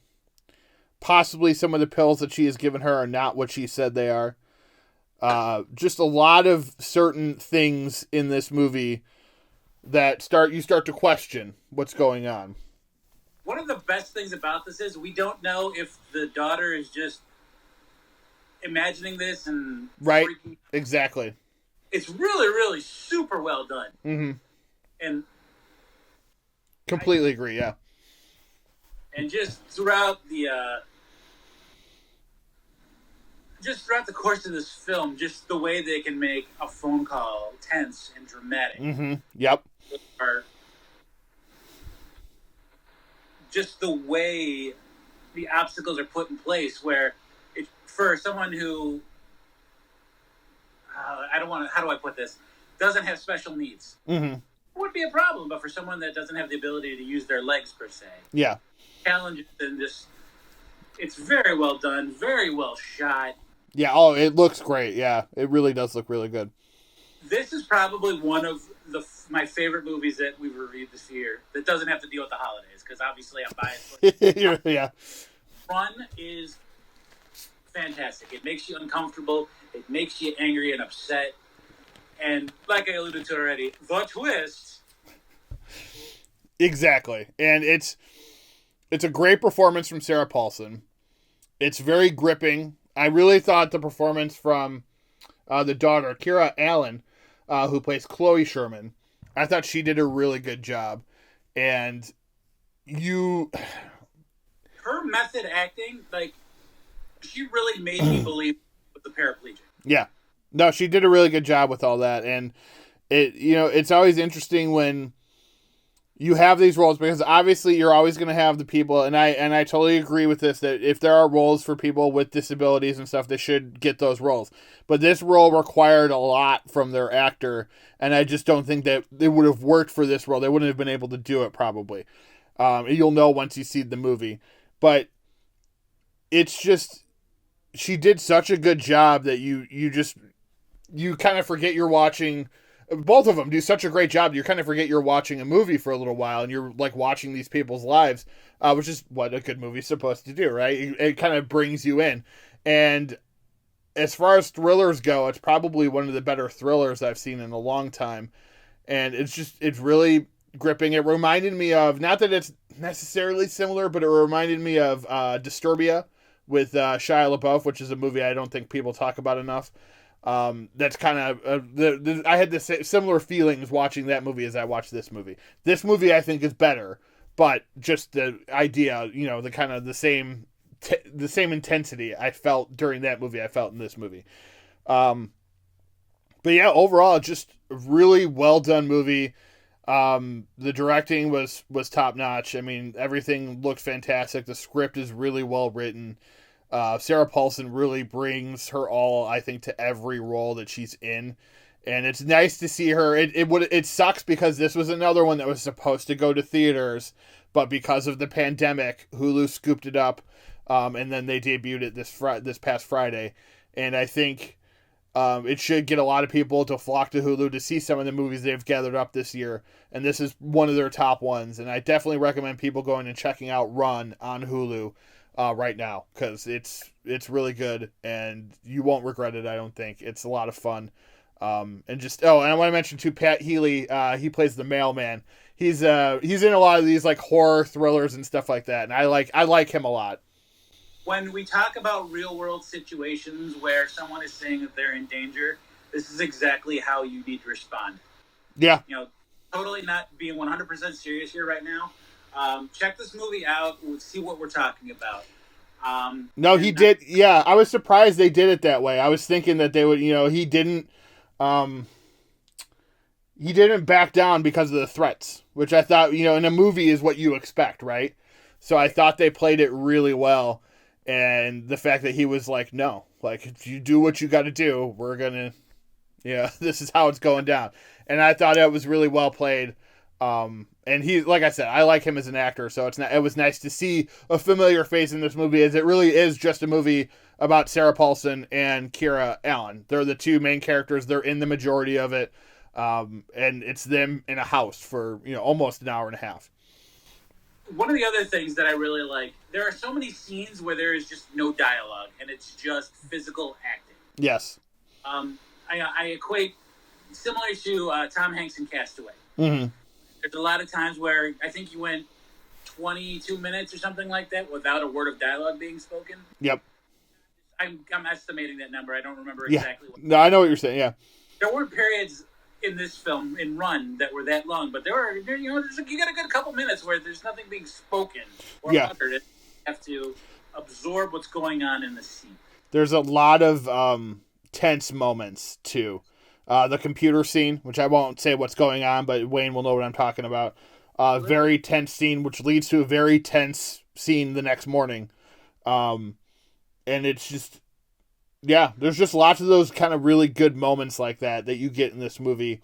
Possibly some of the pills that she has given her are not what she said they are. Just a lot of certain things in this movie that you start to question what's going on. One of the best things about this is we don't know if the daughter is just imagining this and right, exactly. It's really, really super well done. Mm-hmm. And completely agree, yeah. And just throughout the course of this film, just the way they can make a phone call tense and dramatic. Mm-hmm. Yep. Or just the way the obstacles are put in place, where for someone who how do I put this, doesn't have special needs, mm-hmm. it would be a problem. But for someone that doesn't have the ability to use their legs per se, yeah, challenges and just it's very well done, very well shot. Yeah, oh, it looks great. Yeah, it really does look really good. This is probably one of my favorite movies that we've reviewed this year that doesn't have to deal with the holidays, because obviously I'm biased. Yeah. Run is fantastic. It makes you uncomfortable. It makes you angry and upset. And like I alluded to already, the twist. Exactly. And it's a great performance from Sarah Paulson. It's very gripping. I really thought the performance from the daughter, Kira Allen, who plays Chloe Sherman, I thought she did a really good job. And her method acting, like, she really made me believe with the paraplegic. Yeah. No, she did a really good job with all that. And it's always interesting when you have these roles, because obviously you're always going to have the people, and I totally agree with this, that if there are roles for people with disabilities and stuff, they should get those roles. But this role required a lot from their actor, and I just don't think that it would have worked for this role. They wouldn't have been able to do it, probably. You'll know once you see the movie. But it's just, she did such a good job that you kind of forget you're watching. Both of them do such a great job. You kind of forget you're watching a movie for a little while, and you're like watching these people's lives, which is what a good movie's supposed to do, right? It kind of brings you in. And as far as thrillers go, it's probably one of the better thrillers I've seen in a long time. And it's really gripping. It reminded me of, not that it's necessarily similar, but it reminded me of Disturbia with Shia LaBeouf, which is a movie I don't think people talk about enough. That's kind of I had the similar feelings watching that movie as I watched this movie. This movie I think is better, but just the idea, the kind of the same intensity I felt during that movie I felt in this movie. But yeah, overall, just a really well done movie. The directing was top notch. I mean, everything looked fantastic. The script is really well written. Sarah Paulson really brings her all, I think, to every role that she's in, and it's nice to see her. It sucks because this was another one that was supposed to go to theaters, but because of the pandemic, Hulu scooped it up, and then they debuted it this past Friday, and I think it should get a lot of people to flock to Hulu to see some of the movies they've gathered up this year, and this is one of their top ones, and I definitely recommend people going and checking out Run on Hulu right now, because it's really good, and you won't regret it. I don't think. It's a lot of fun. And I want to mention too, Pat Healy, he plays the mailman. He's in a lot of these like horror thrillers and stuff like that, and I like him a lot. When we talk about real world situations where someone is saying that they're in danger, this is exactly how you need to respond. Yeah. Totally not being 100% serious here right now. Check this movie out. We'll see what we're talking about. No, he did. Yeah, I was surprised they did it that way. I was thinking that they would, he didn't back down because of the threats, which I thought, in a movie is what you expect, right? So I thought they played it really well. And the fact that he was like, no, like, if you do what you got to do, we're going to, this is how it's going down. And I thought it was really well played. And he, like I said, I like him as an actor, so it was nice to see a familiar face in this movie, as it really is just a movie about Sarah Paulson and Kira Allen. They're the two main characters. They're in the majority of it. And it's them in a house for, almost an hour and a half. One of the other things that I really like, there are so many scenes where there is just no dialogue, and it's just physical acting. Yes. I equate similar to Tom Hanks in Castaway. Mm-hmm. There's a lot of times where I think you went 22 minutes or something like that without a word of dialogue being spoken. Yep. I'm estimating that number. I don't remember exactly. No, I know what you're saying. Yeah. There were periods in this film, in Run, that were that long, but you got a good couple minutes where there's nothing being spoken or uttered. You have to absorb what's going on in the scene. There's a lot of tense moments too. The computer scene, which I won't say what's going on, but Wayne will know what I'm talking about. Very tense scene, which leads to a very tense scene the next morning. And it's just, there's just lots of those kind of really good moments like that you get in this movie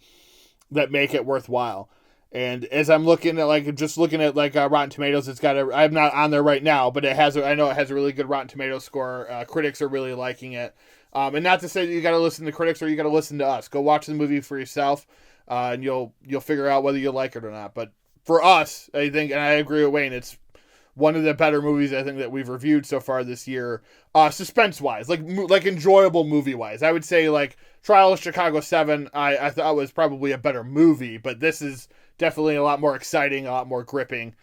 that make it worthwhile. And as I'm looking at Rotten Tomatoes, it's got I'm not on there right now, but I know it has a really good Rotten Tomatoes score. Critics are really liking it. And not to say that you got to listen to critics or you got to listen to us. Go watch the movie for yourself, and you'll figure out whether you like it or not. But for us, I think, and I agree with Wayne, it's one of the better movies I think that we've reviewed so far this year, suspense-wise, like enjoyable movie-wise. I would say like Trial of Chicago 7, I thought was probably a better movie, but this is definitely a lot more exciting, a lot more gripping,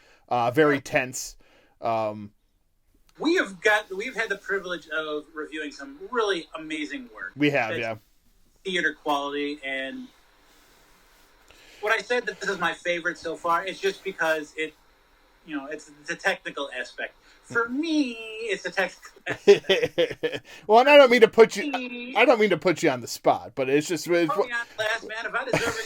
very tense. We've had the privilege of reviewing some really amazing work. We have, yeah. Theater quality, and when I said that this is my favorite so far, it's just because it's a technical aspect. For me, it's a technical aspect. Well, and I don't mean to put you on the spot, but it's just put me on last, man. If I deserve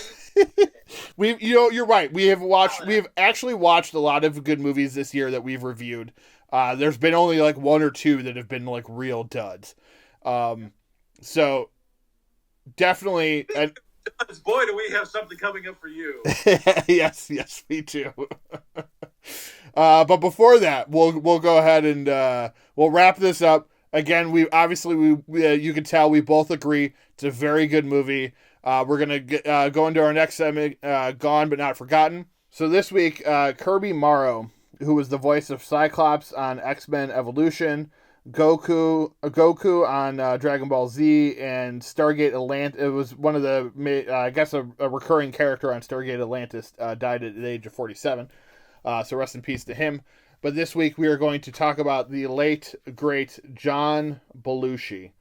it, you're right. We have actually watched a lot of good movies this year that we've reviewed. There's been only like one or two that have been like real duds. So definitely. Boy, do we have something coming up for you. Yes, we do. But before that, we'll go ahead and we'll wrap this up. Again, we you can tell we both agree it's a very good movie. We're gonna go into our next segment, Gone But Not Forgotten. So this week, Kirby Morrow, who was the voice of Cyclops on X-Men Evolution, Goku on Dragon Ball Z, and Stargate Atlantis. It was one of the, I guess, a recurring character on Stargate Atlantis, died at the age of 47. So rest in peace to him. But this week we are going to talk about the late, great John Belushi.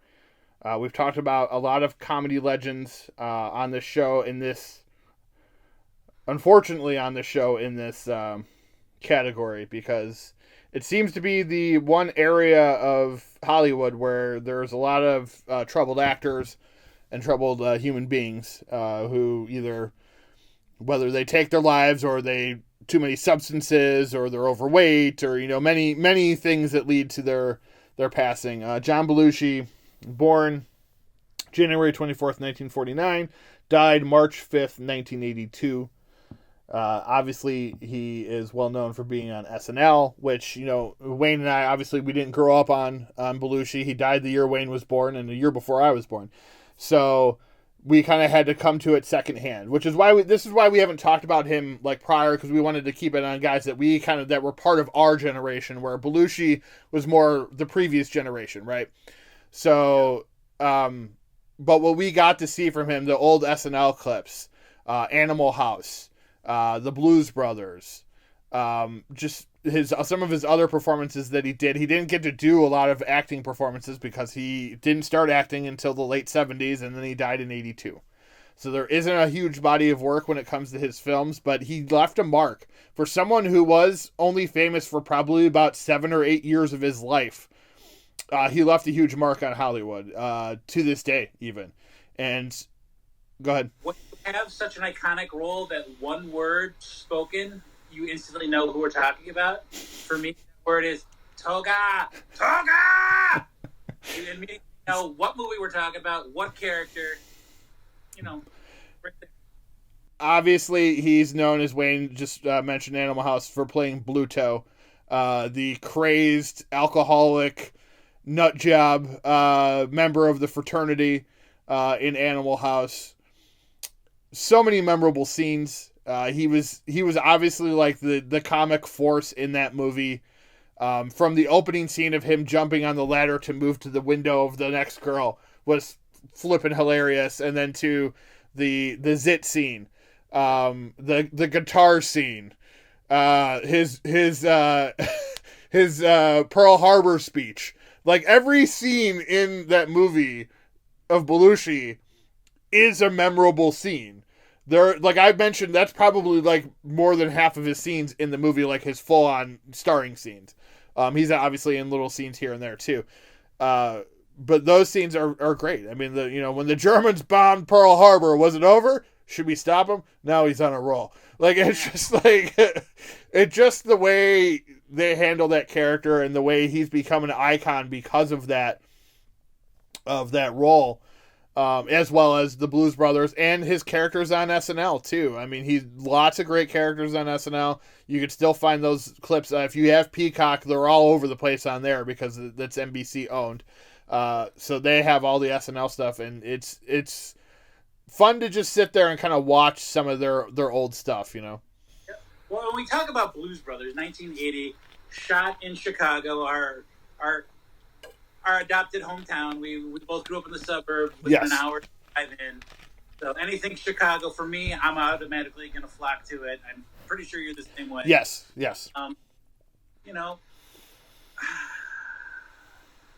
We've talked about a lot of comedy legends on this show unfortunately on this show in this category, because it seems to be the one area of Hollywood where there's a lot of troubled actors and troubled human beings who either, whether they take their lives or they too many substances or they're overweight or, many things that lead to their passing. John Belushi, born January 24th, 1949, died March 5th, 1982. Obviously, he is well known for being on SNL, which, Wayne and I, obviously, we didn't grow up on Belushi. He died the year Wayne was born and the year before I was born. So we kind of had to come to it secondhand, which is why we haven't talked about him like prior, because we wanted to keep it on guys that that were part of our generation, where Belushi was more the previous generation, right? So, but what we got to see from him, the old SNL clips, Animal House, the Blues Brothers, just some of his other performances that he didn't get to do a lot of acting performances because he didn't start acting until the late 70s, and then he died in 82. So there isn't a huge body of work when it comes to his films, but he left a mark. For someone who was only famous for probably about 7 or 8 years of his life, he left a huge mark on Hollywood, to this day even. And go ahead. When you have such an iconic role that one word spoken, you instantly know who we're talking about. For me, the word is Toga! Toga! You immediately know what movie we're talking about, what character, right there. Obviously, he's known, as Wayne just mentioned, Animal House, for playing Bluto, the crazed, alcoholic, nut job member of the fraternity in Animal House. So many memorable scenes. He was obviously like the comic force in that movie. From the opening scene of him jumping on the ladder to move to the window of the next girl was flippin' hilarious, and then to the zit scene, the guitar scene, his Pearl Harbor speech. Like, every scene in that movie of Belushi is a memorable scene. There, like I mentioned, that's probably like more than half of his scenes in the movie, like his full-on starring scenes. He's obviously in little scenes here and there too. But those scenes are great. I mean, when the Germans bombed Pearl Harbor, was it over? Should we stop him? Now he's on a roll. Like, it's just like, it's just the way they handle that character and the way he's become an icon because of that role. As well as the Blues Brothers and his characters on SNL too. I mean, he's lots of great characters on SNL. You could still find those clips. If you have Peacock, they're all over the place on there because that's NBC owned. So they have all the SNL stuff, and it's fun to just sit there and kind of watch some of their old stuff, Yeah. Well, when we talk about Blues Brothers, 1980, shot in Chicago, our adopted hometown. We both grew up in the suburbs within an hour drive in. So anything Chicago for me, I'm automatically going to flock to it. I'm pretty sure you're the same way. Yes. You know,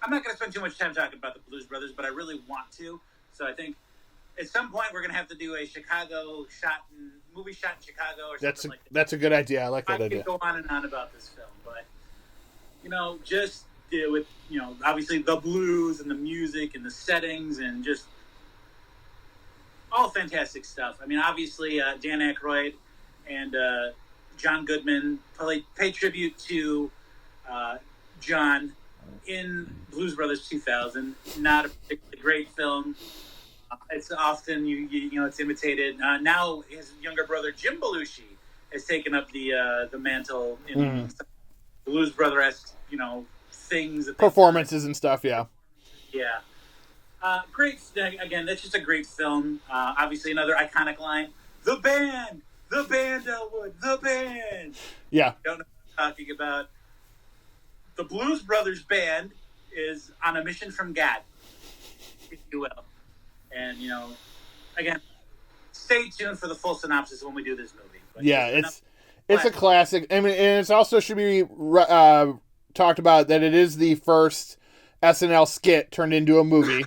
I'm not going to spend too much time talking about the Blues Brothers, but I really want to. So I think at some point we're going to have to do a movie shot in Chicago or something like that. That's a good idea. I like that idea. I could go on and on about this film, but just with obviously the blues and the music and the settings and just all fantastic stuff. I mean, obviously Dan Aykroyd and John Goodman pay tribute to John in Blues Brothers 2000. Not a particularly great film. It's often it's imitated. Now his younger brother Jim Belushi has taken up the mantle in Blues Brother-esque things, performances and stuff. Yeah. Great. Again, that's just a great film. Obviously, another iconic line: "The band, Elwood, the band." Yeah. Don't know what I'm talking about. The Blues Brothers band is on a mission from God, if you will. And again, stay tuned for the full synopsis when we do this movie. But it's a classic. I mean, and it also should be talked about that it is the first SNL skit turned into a movie,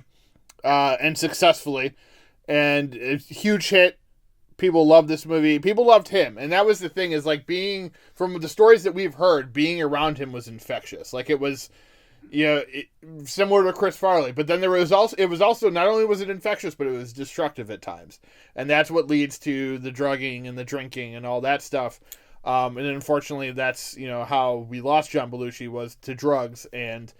and successfully, and it's a huge hit. People love this movie. People loved him, and that was the thing. Is like being from the stories that we've heard, being around him was infectious. Like it was, similar to Chris Farley. But then it was also not only was it infectious, but it was destructive at times, and that's what leads to the drugging and the drinking and all that stuff. And unfortunately, that's how we lost John Belushi was to drugs and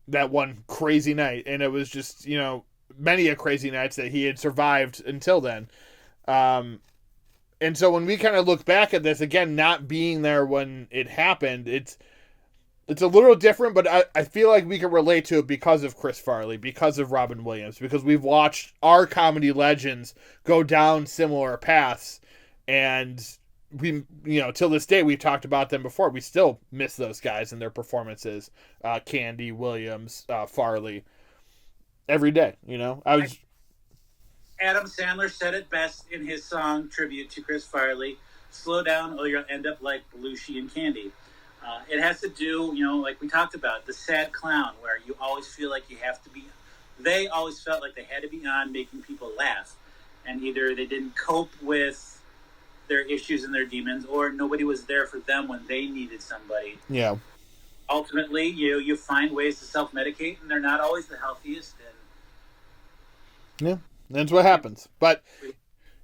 that one crazy night, and it was just many a crazy nights that he had survived until then. And so when we kind of look back at this again, not being there when it happened, it's a little different, but I feel like we can relate to it because of Chris Farley, because of Robin Williams, because we've watched our comedy legends go down similar paths, and we, till this day, we've talked about them before. We still miss those guys and their performances. Candy, Williams, Farley, every day, Adam Sandler said it best in his song tribute to Chris Farley: "Slow down or you'll end up like Belushi and Candy." It has to do, like we talked about, the sad clown, where you always feel like you have to be. They always felt like they had to be on making people laugh, and either they didn't cope with their issues and their demons, or nobody was there for them when they needed somebody. Yeah. Ultimately, you find ways to self-medicate, and they're not always the healthiest. And yeah. That's what happens, but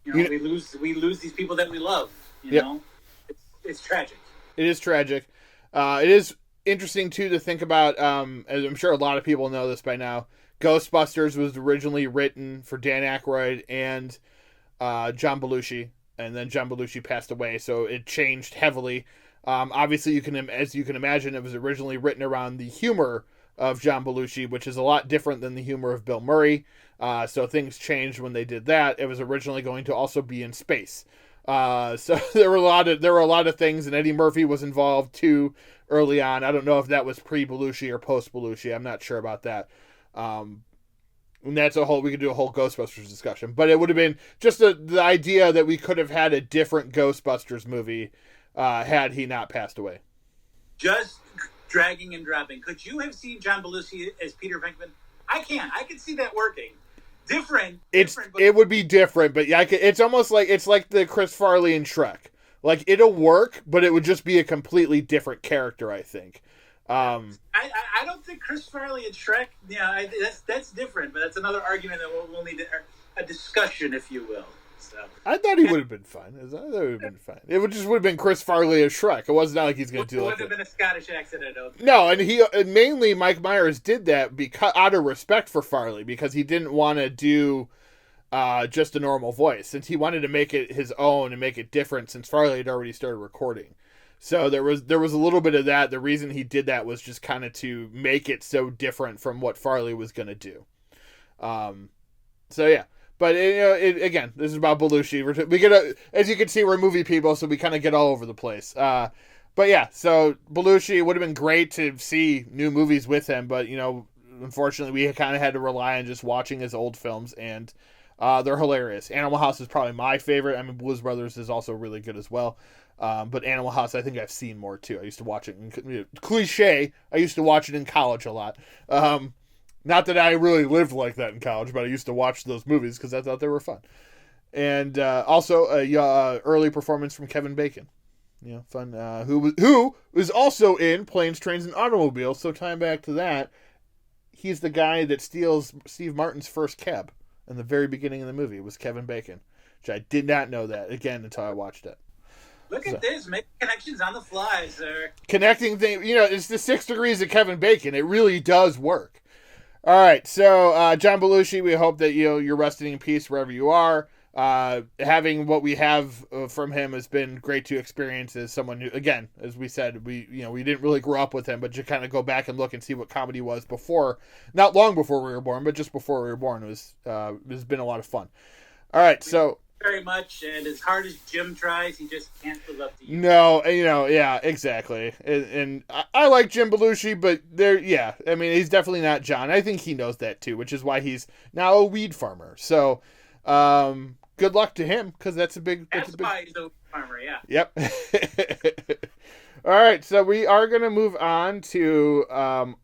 we lose these people that we love. It's tragic. It is tragic. It is interesting too to think about. As I'm sure a lot of people know this by now, Ghostbusters was originally written for Dan Aykroyd and John Belushi, and then John Belushi passed away, so it changed heavily. Obviously, as you can imagine, it was originally written around the humor of John Belushi, which is a lot different than the humor of Bill Murray. So things changed when they did that. It was originally going to also be in space. So there were a lot of things, and Eddie Murphy was involved too early on. I don't know if that was pre-Belushi or post-Belushi. I'm not sure about that. And that's we could do a whole Ghostbusters discussion, but it would have been just the idea that we could have had a different Ghostbusters movie had he not passed away. Just dragging and dropping. Could you have seen John Belushi as Peter Venkman? I can see that working. Different. It would be different, but yeah, it's almost like the Chris Farley and Shrek. Like it'll work, but it would just be a completely different character, I think. I don't think Chris Farley and Shrek. Yeah, that's different, but that's another argument that we'll need a discussion, if you will. So I thought he would have been fine. It would have been Chris Farley as Shrek. It wasn't like he's going to do like. It would have been a Scottish accent, I don't think. No, and mainly Mike Myers did that because out of respect for Farley, because he didn't want to do just a normal voice, since he wanted to make it his own and make it different, since Farley had already started recording. So there was a little bit of that. The reason he did that was just kind of to make it so different from what Farley was going to do. So yeah. But again, this is about Belushi. We get as you can see, we're movie people, so we kind of get all over the place. But yeah, so Belushi, it would have been great to see new movies with him, but unfortunately, we kind of had to rely on just watching his old films, and they're hilarious. Animal House is probably my favorite. I mean, Blues Brothers is also really good as well. But Animal House, I think I've seen more too. I used to watch it cliche. I used to watch it in college a lot. Not that I really lived like that in college, but I used to watch those movies because I thought they were fun. And also a early performance from Kevin Bacon. Fun. Who was also in Planes, Trains, and Automobiles. So tying back to that, he's the guy that steals Steve Martin's first cab in the very beginning of the movie. It was Kevin Bacon, which I did not know that again until I watched it. Look at this, making connections on the fly, sir. Connecting things, it's the 6 degrees of Kevin Bacon. It really does work. All right, so John Belushi, we hope that you're resting in peace wherever you are. Having what we have from him has been great to experience as someone who, again, as we said, we didn't really grow up with him, but you kind of go back and look and see what comedy was before, not long before we were born, but just before we were born. It's been a lot of fun. All right, so. Very much, and as hard as Jim tries, he just can't live up to you. No, yeah, exactly. And I like Jim Belushi, but I mean, he's definitely not John. I think he knows that too, which is why he's now a weed farmer. So, good luck to him, because that's why he's a weed farmer, yeah. Yep. All right, so we are going to move on to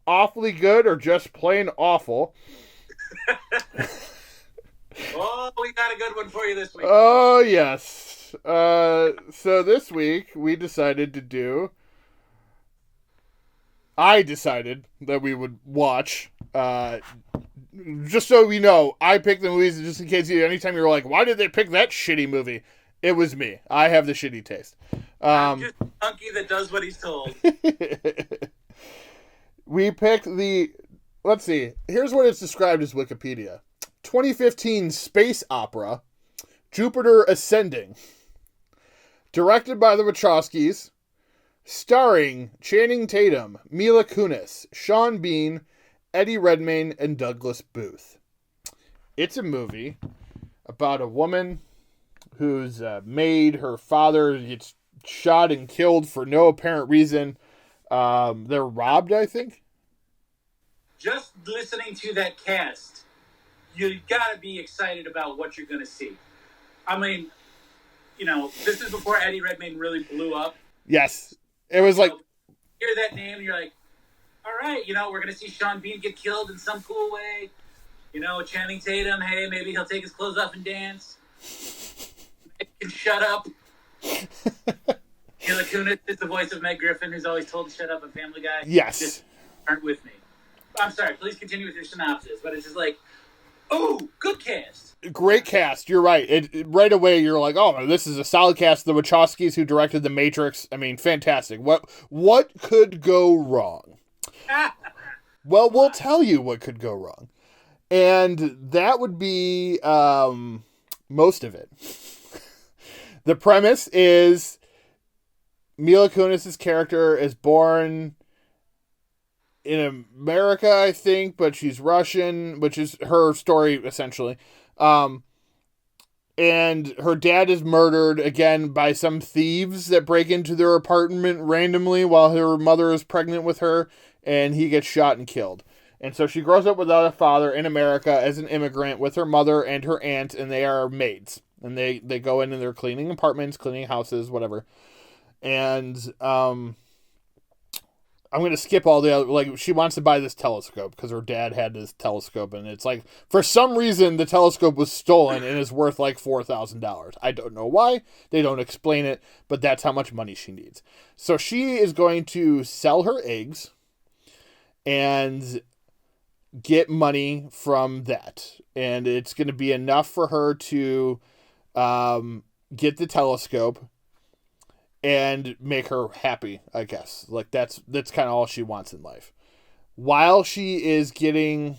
Awfully Good or Just Plain Awful. Oh, we got a good one for you this week. Oh, yes. So this week, I decided that we would watch, just so we know, I picked the movies just in case anytime you're like, why did they pick that shitty movie? It was me. I have the shitty taste. I'm just a monkey that does what he's told. We picked let's see, here's what it's described as Wikipedia. 2015 space opera, Jupiter Ascending. Directed by the Wachowskis, starring Channing Tatum, Mila Kunis, Sean Bean, Eddie Redmayne, and Douglas Booth. It's a movie about a woman whose maid, her father, gets shot and killed for no apparent reason. They're robbed, I think. Just listening to that cast, you gotta be excited about what you're gonna see. I mean, this is before Eddie Redmayne really blew up. Yes. It was like... hear that name and you're like, all right, we're gonna see Sean Bean get killed in some cool way. Channing Tatum, hey, maybe he'll take his clothes off and dance. He can shut up. Mila Kunis is the voice of Meg Griffin, who's always told to shut up on Family Guy. Yes. Just aren't with me. I'm sorry, please continue with your synopsis, but it's just like, oh, good cast. Great cast. You're right. Right away, you're like, oh, this is a solid cast. The Wachowskis who directed The Matrix. I mean, fantastic. What could go wrong? Well, we'll tell you what could go wrong. And that would be most of it. The premise is Mila Kunis' character is born in America, I think, but she's Russian, which is her story, essentially. And her dad is murdered, again, by some thieves that break into their apartment randomly while her mother is pregnant with her, and he gets shot and killed. And so she grows up without a father in America as an immigrant with her mother and her aunt, and they are maids. And they go in and they're cleaning apartments, cleaning houses, whatever. And I'm going to skip all the other, she wants to buy this telescope because her dad had this telescope, and it's like, for some reason, the telescope was stolen and is worth like $4,000. I don't know why. They don't explain it, but that's how much money she needs. So she is going to sell her eggs and get money from that. And it's going to be enough for her to get the telescope and make her happy, I guess. Like, that's kind of all she wants in life. While she is getting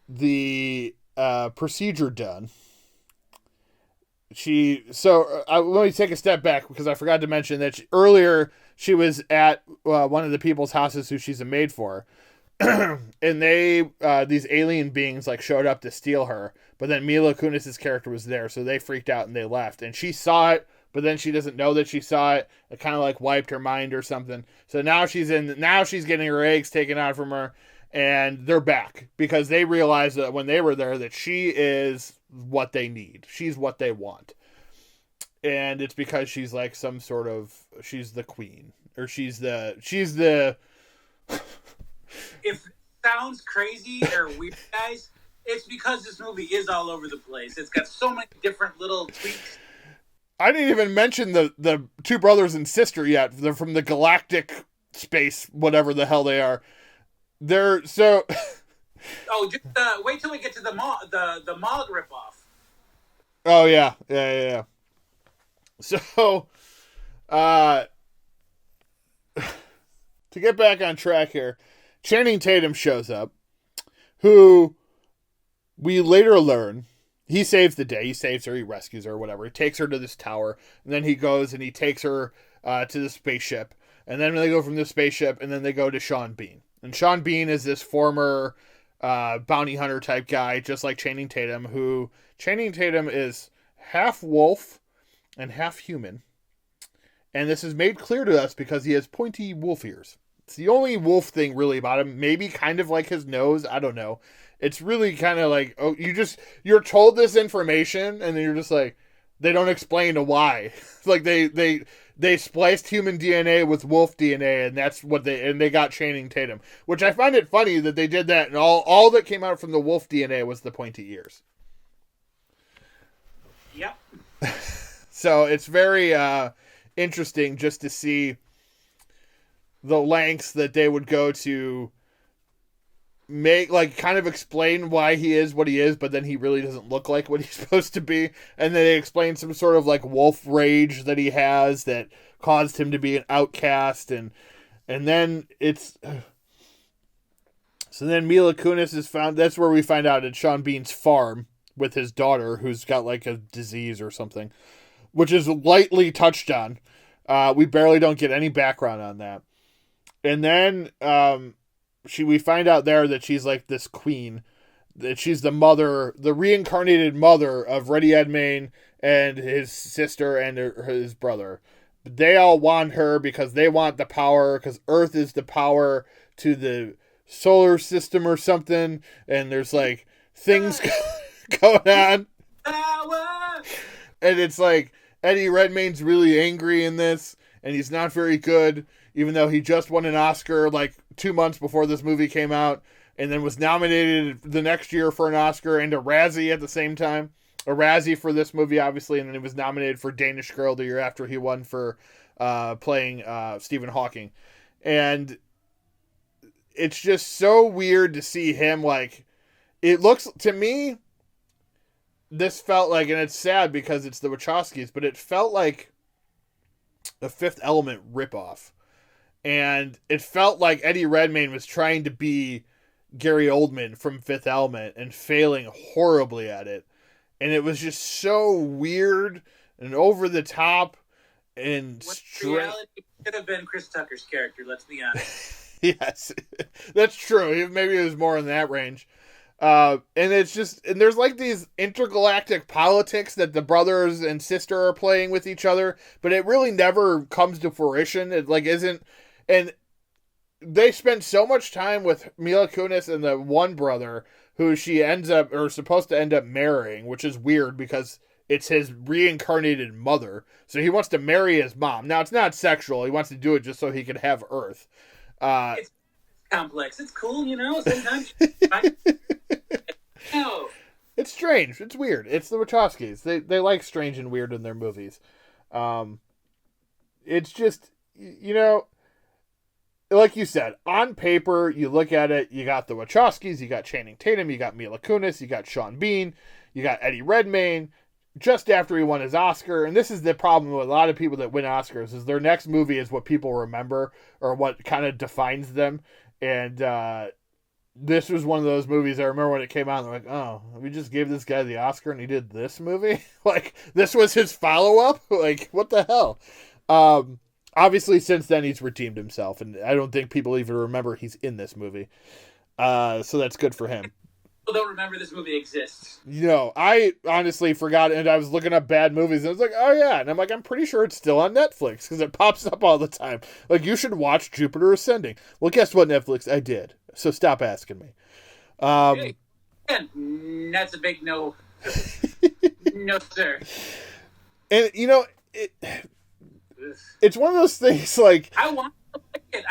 the procedure done, let me take a step back because I forgot to mention that earlier she was at one of the people's houses who she's a maid for. And these alien beings showed up to steal her, but then Mila Kunis' character was there, so they freaked out and they left. And she saw it but then she doesn't know that she saw it. It kind of like wiped her mind or something. So now she's getting her eggs taken out from her, and they're back because they realized that when they were there that she is what they need. She's what they want. And it's because she's like some sort of, she's the queen, or she's the if it sounds crazy or weird, guys, it's because this movie is all over the place. It's got so many different little tweaks. I didn't even mention the two brothers and sister yet. They're from the galactic space, whatever the hell they are. They're so. Oh, just wait till we get to the Mog ripoff. Oh yeah. So, to get back on track here, Channing Tatum shows up, who we later learn he saves the day. He saves her. He rescues her. Whatever. He takes her to this tower, and then he goes and he takes her to the spaceship, and then they go from the spaceship, and then they go to Sean Bean. And Sean Bean is this former bounty hunter type guy, just like Channing Tatum. Who Channing Tatum is half wolf and half human, and this is made clear to us because he has pointy wolf ears. It's the only wolf thing really about him. Maybe kind of like his nose. I don't know. It's really kind of like, oh, you're told this information, and then you're just like, they don't explain why. Like they spliced human DNA with wolf DNA, and that's what they got Channing Tatum, which I find it funny that they did that, and all that came out from the wolf DNA was the pointy ears. Yep. So it's very interesting just to see the lengths that they would go to make, like, kind of explain why he is what he is, but then he really doesn't look like what he's supposed to be. And then they explain some sort of like wolf rage that he has that caused him to be an outcast, and then it's so then Mila Kunis is found. That's where we find out at Sean Bean's farm with his daughter, who's got like a disease or something, which is lightly touched on. We barely don't get any background on that. And then we find out there that she's like this queen, that she's the mother, the reincarnated mother of Reddy Edmayne and his sister and his brother. They all want her because they want the power, because Earth is the power to the solar system or something. And there's like things going on. Power! And it's like Eddie Redmayne's really angry in this, and he's not very good, even though he just won an Oscar like 2 months before this movie came out, and then was nominated the next year for an Oscar and a Razzie at the same time. A Razzie for this movie, obviously, and then he was nominated for Danish Girl the year after he won for playing Stephen Hawking. And it's just so weird to see him, like, it looks, to me, this felt like, and it's sad because it's the Wachowskis, but it felt like a Fifth Element ripoff. And it felt like Eddie Redmayne was trying to be Gary Oldman from Fifth Element and failing horribly at it. And it was just so weird and over the top and reality could have been Chris Tucker's character, let's be honest. Yes, that's true. Maybe it was more in that range. And it's just, and there's like these intergalactic politics that the brothers and sister are playing with each other, but it really never comes to fruition. It like isn't, and they spend so much time with Mila Kunis and the one brother who she ends up, or supposed to end up marrying, which is weird because it's his reincarnated mother. So he wants to marry his mom. Now it's not sexual. He wants to do it just so he can have Earth. It's complex. It's cool, you know, sometimes. No. It's strange. It's weird. It's the Wachowskis. They like strange and weird in their movies. It's just, you know, like you said, on paper, you look at it, you got the Wachowskis, you got Channing Tatum, you got Mila Kunis, you got Sean Bean, you got Eddie Redmayne, just after he won his Oscar. And this is the problem with a lot of people that win Oscars, is their next movie is what people remember or what kind of defines them. And this was one of those movies I remember when it came out, and they're like, oh, we just gave this guy the Oscar and he did this movie? Like, this was his follow-up? Like, what the hell? Obviously, since then, he's redeemed himself, and I don't think people even remember he's in this movie. So that's good for him. People don't remember this movie exists. I honestly forgot, and I was looking up bad movies, and I was like, oh yeah, and I'm like, I'm pretty sure it's still on Netflix, because it pops up all the time. Like, you should watch Jupiter Ascending. Well, guess what, Netflix? I did. So stop asking me. Okay. And that's a big no. No, sir. And, it's one of those things, like... I want to like it.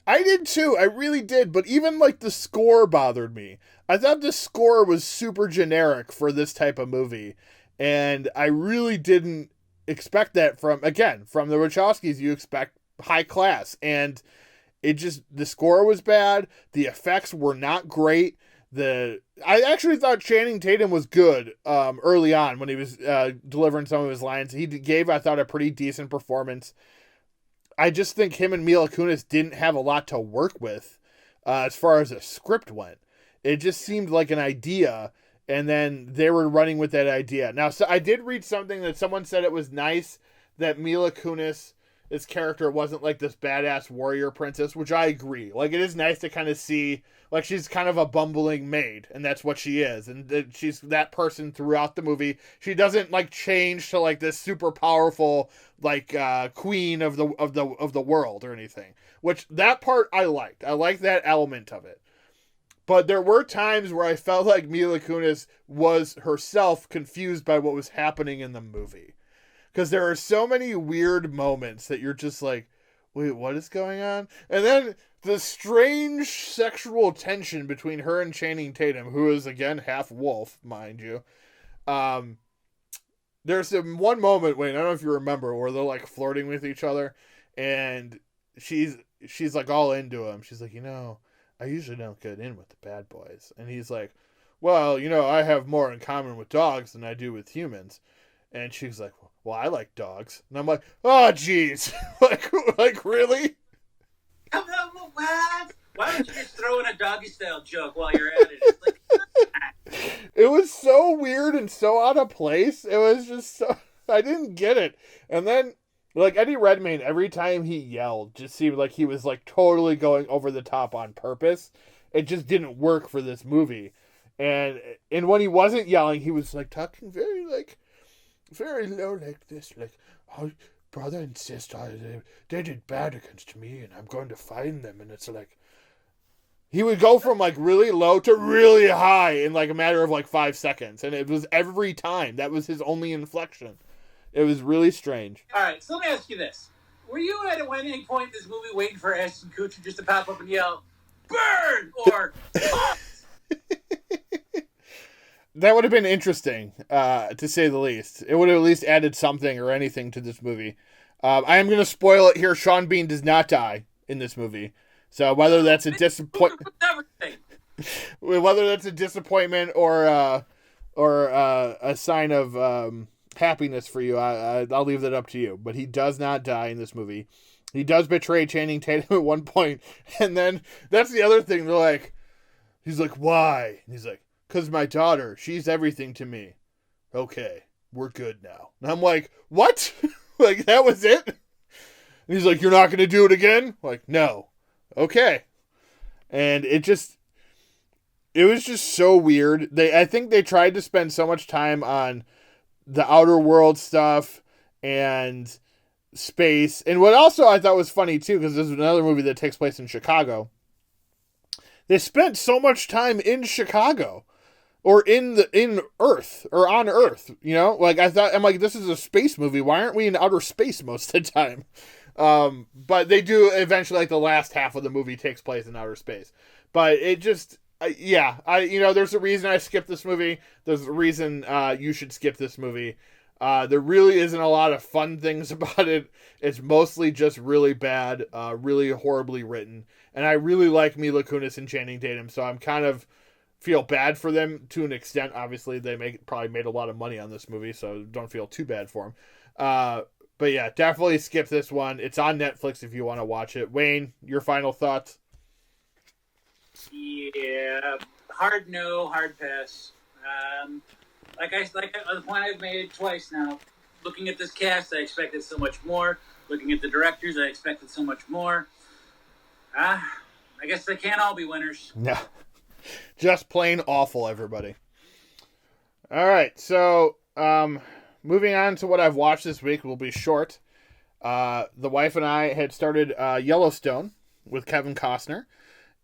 I did too. I really did. But even, like, the score bothered me. I thought the score was super generic for this type of movie. And I really didn't expect that from the Wachowskis. You expect high class. And the score was bad. The effects were not great. I actually thought Channing Tatum was good early on when he was delivering some of his lines. He gave, I thought, a pretty decent performance. I just think him and Mila Kunis didn't have a lot to work with as far as a script went. It just seemed like an idea, and then they were running with that idea. Now, so I did read something that someone said it was nice that Mila Kunis, this character, wasn't like this badass warrior princess, which I agree. Like, it is nice to kind of see, like, she's kind of a bumbling maid, and that's what she is, and she's that person throughout the movie. She doesn't, like, change to, like, this super powerful, like, queen of the world or anything. Which, that part I liked. I liked that element of it. But there were times where I felt like Mila Kunis was herself confused by what was happening in the movie. Because there are so many weird moments that you're just like, wait, what is going on? And then the strange sexual tension between her and Channing Tatum, who is, again, half wolf, mind you. There's one moment, Wayne, I don't know if you remember, where they're, like, flirting with each other. And she's like, all into him. She's like, I usually don't get in with the bad boys. And he's like, well, I have more in common with dogs than I do with humans. And she's like, well, I like dogs. And I'm like, oh, jeez. like, really? What? Why don't you just throw in a doggy-style joke while you're at it? It's like, it was so weird and so out of place. It was just so... I didn't get it. And then, like, Eddie Redmayne, every time he yelled, just seemed like he was, like, totally going over the top on purpose. It just didn't work for this movie. And when he wasn't yelling, he was, like, talking very low like this. Like, oh, brother and sister, they did bad against me, and I'm going to find them. And it's like... He would go from, like, really low to really high in, like, a matter of, like, 5 seconds. And it was every time. That was his only inflection. It was really strange. All right, so let me ask you this. Were you at any point in this movie waiting for Ashton Kutcher just to pop up and yell, burn, or That would have been interesting, to say the least. It would have at least added something or anything to this movie. I am going to spoil it here. Sean Bean does not die in this movie. So whether that's a disappointment, or a sign of happiness for you, I'll leave that up to you. But he does not die in this movie. He does betray Channing Tatum at one point, and then that's the other thing. They're like, he's like, why? And he's like, 'cause my daughter, she's everything to me. Okay, we're good now. And I'm like, what? Like, that was it? And he's like, you're not going to do it again? Like, no. Okay. And it was just so weird. I think they tried to spend so much time on the outer world stuff and space. And what also I thought was funny too, because this is another movie that takes place in Chicago. They spent so much time in Chicago. Or in Earth, or on Earth, Like, I'm like, this is a space movie. Why aren't we in outer space most of the time? But they do eventually, like, the last half of the movie takes place in outer space. But it just, there's a reason I skipped this movie. There's a reason you should skip this movie. There really isn't a lot of fun things about it. It's mostly just really bad, really horribly written. And I really like Mila Kunis and Channing Tatum, so I'm kind of feel bad for them to an extent. Obviously, they probably made a lot of money on this movie, so don't feel too bad for them. But yeah, definitely skip this one. It's on Netflix if you want to watch it. Wayne, your final thoughts? Yeah, hard no, hard pass. Like the point I've made twice now. Looking at this cast, I expected so much more. Looking at the directors, I expected so much more. I guess they can't all be winners. No. Just plain awful, everybody. All right, so moving on to what I've watched this week will be short. The wife and I had started Yellowstone with Kevin Costner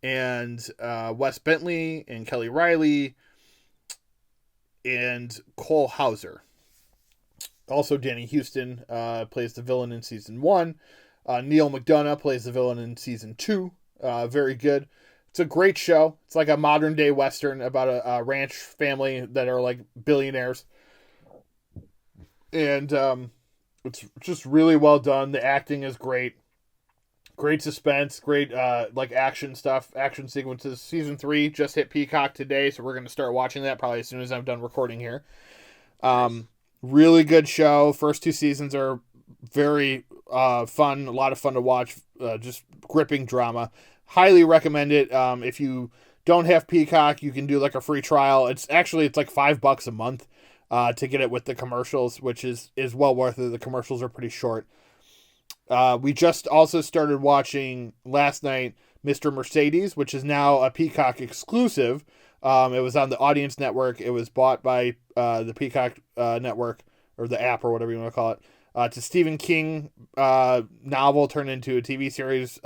and Wes Bentley and Kelly Riley and Cole Hauser. Also, Danny Houston plays the villain in season 1. Neil McDonough plays the villain in season 2. Very good. It's a great show. It's like a modern day Western about a ranch family that are like billionaires. And it's just really well done. The acting is great. Great suspense. Great like action stuff. Action sequences. Season 3 just hit Peacock today, so we're going to start watching that probably as soon as I'm done recording here. Really good show. First 2 seasons are very fun. A lot of fun to watch. Just gripping drama. Highly recommend it. If you don't have Peacock, you can do like a free trial. It's like $5 a month to get it with the commercials, which is well worth it. The commercials are pretty short. We just also started watching last night Mr. Mercedes, which is now a Peacock exclusive. It was on the Audience Network. It was bought by the Peacock Network, or the app, or whatever you want to call it. It's a Stephen King novel turned into a TV series.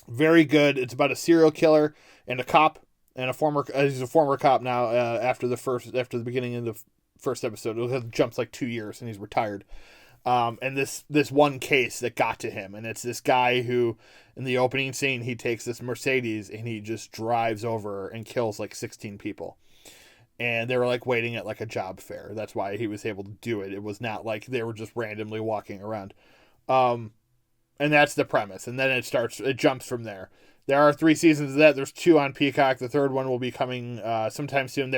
Very good. It's about a serial killer and a cop, and he's a former cop now. After the beginning of the first episode, it jumps like 2 years, and he's retired. And this one case that got to him, and it's this guy who, in the opening scene, he takes this Mercedes and he just drives over and kills like 16 people. And they were like waiting at like a job fair. That's why he was able to do it. It was not like they were just randomly walking around. And that's the premise. And then it jumps from there. There are 3 seasons of that. There's 2 on Peacock. The 3rd one will be coming sometime soon.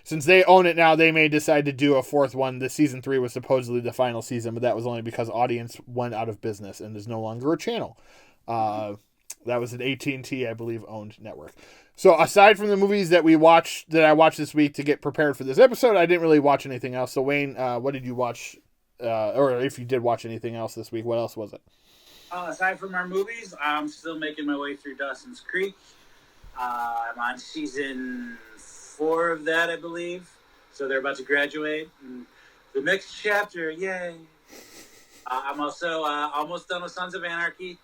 Since they own it now, they may decide to do a 4th one. The season 3 was supposedly the final season, but that was only because Audience went out of business and is no longer a channel. That was an AT&T, I believe, owned network. So aside from the movies that I watched this week to get prepared for this episode, I didn't really watch anything else. So Wayne, what did you watch? Or if you did watch anything else this week, what else was it? Aside from our movies, I'm still making my way through Dawson's Creek. I'm on season 4 of that, I believe. So they're about to graduate. And the next chapter, yay! I'm also almost done with Sons of Anarchy.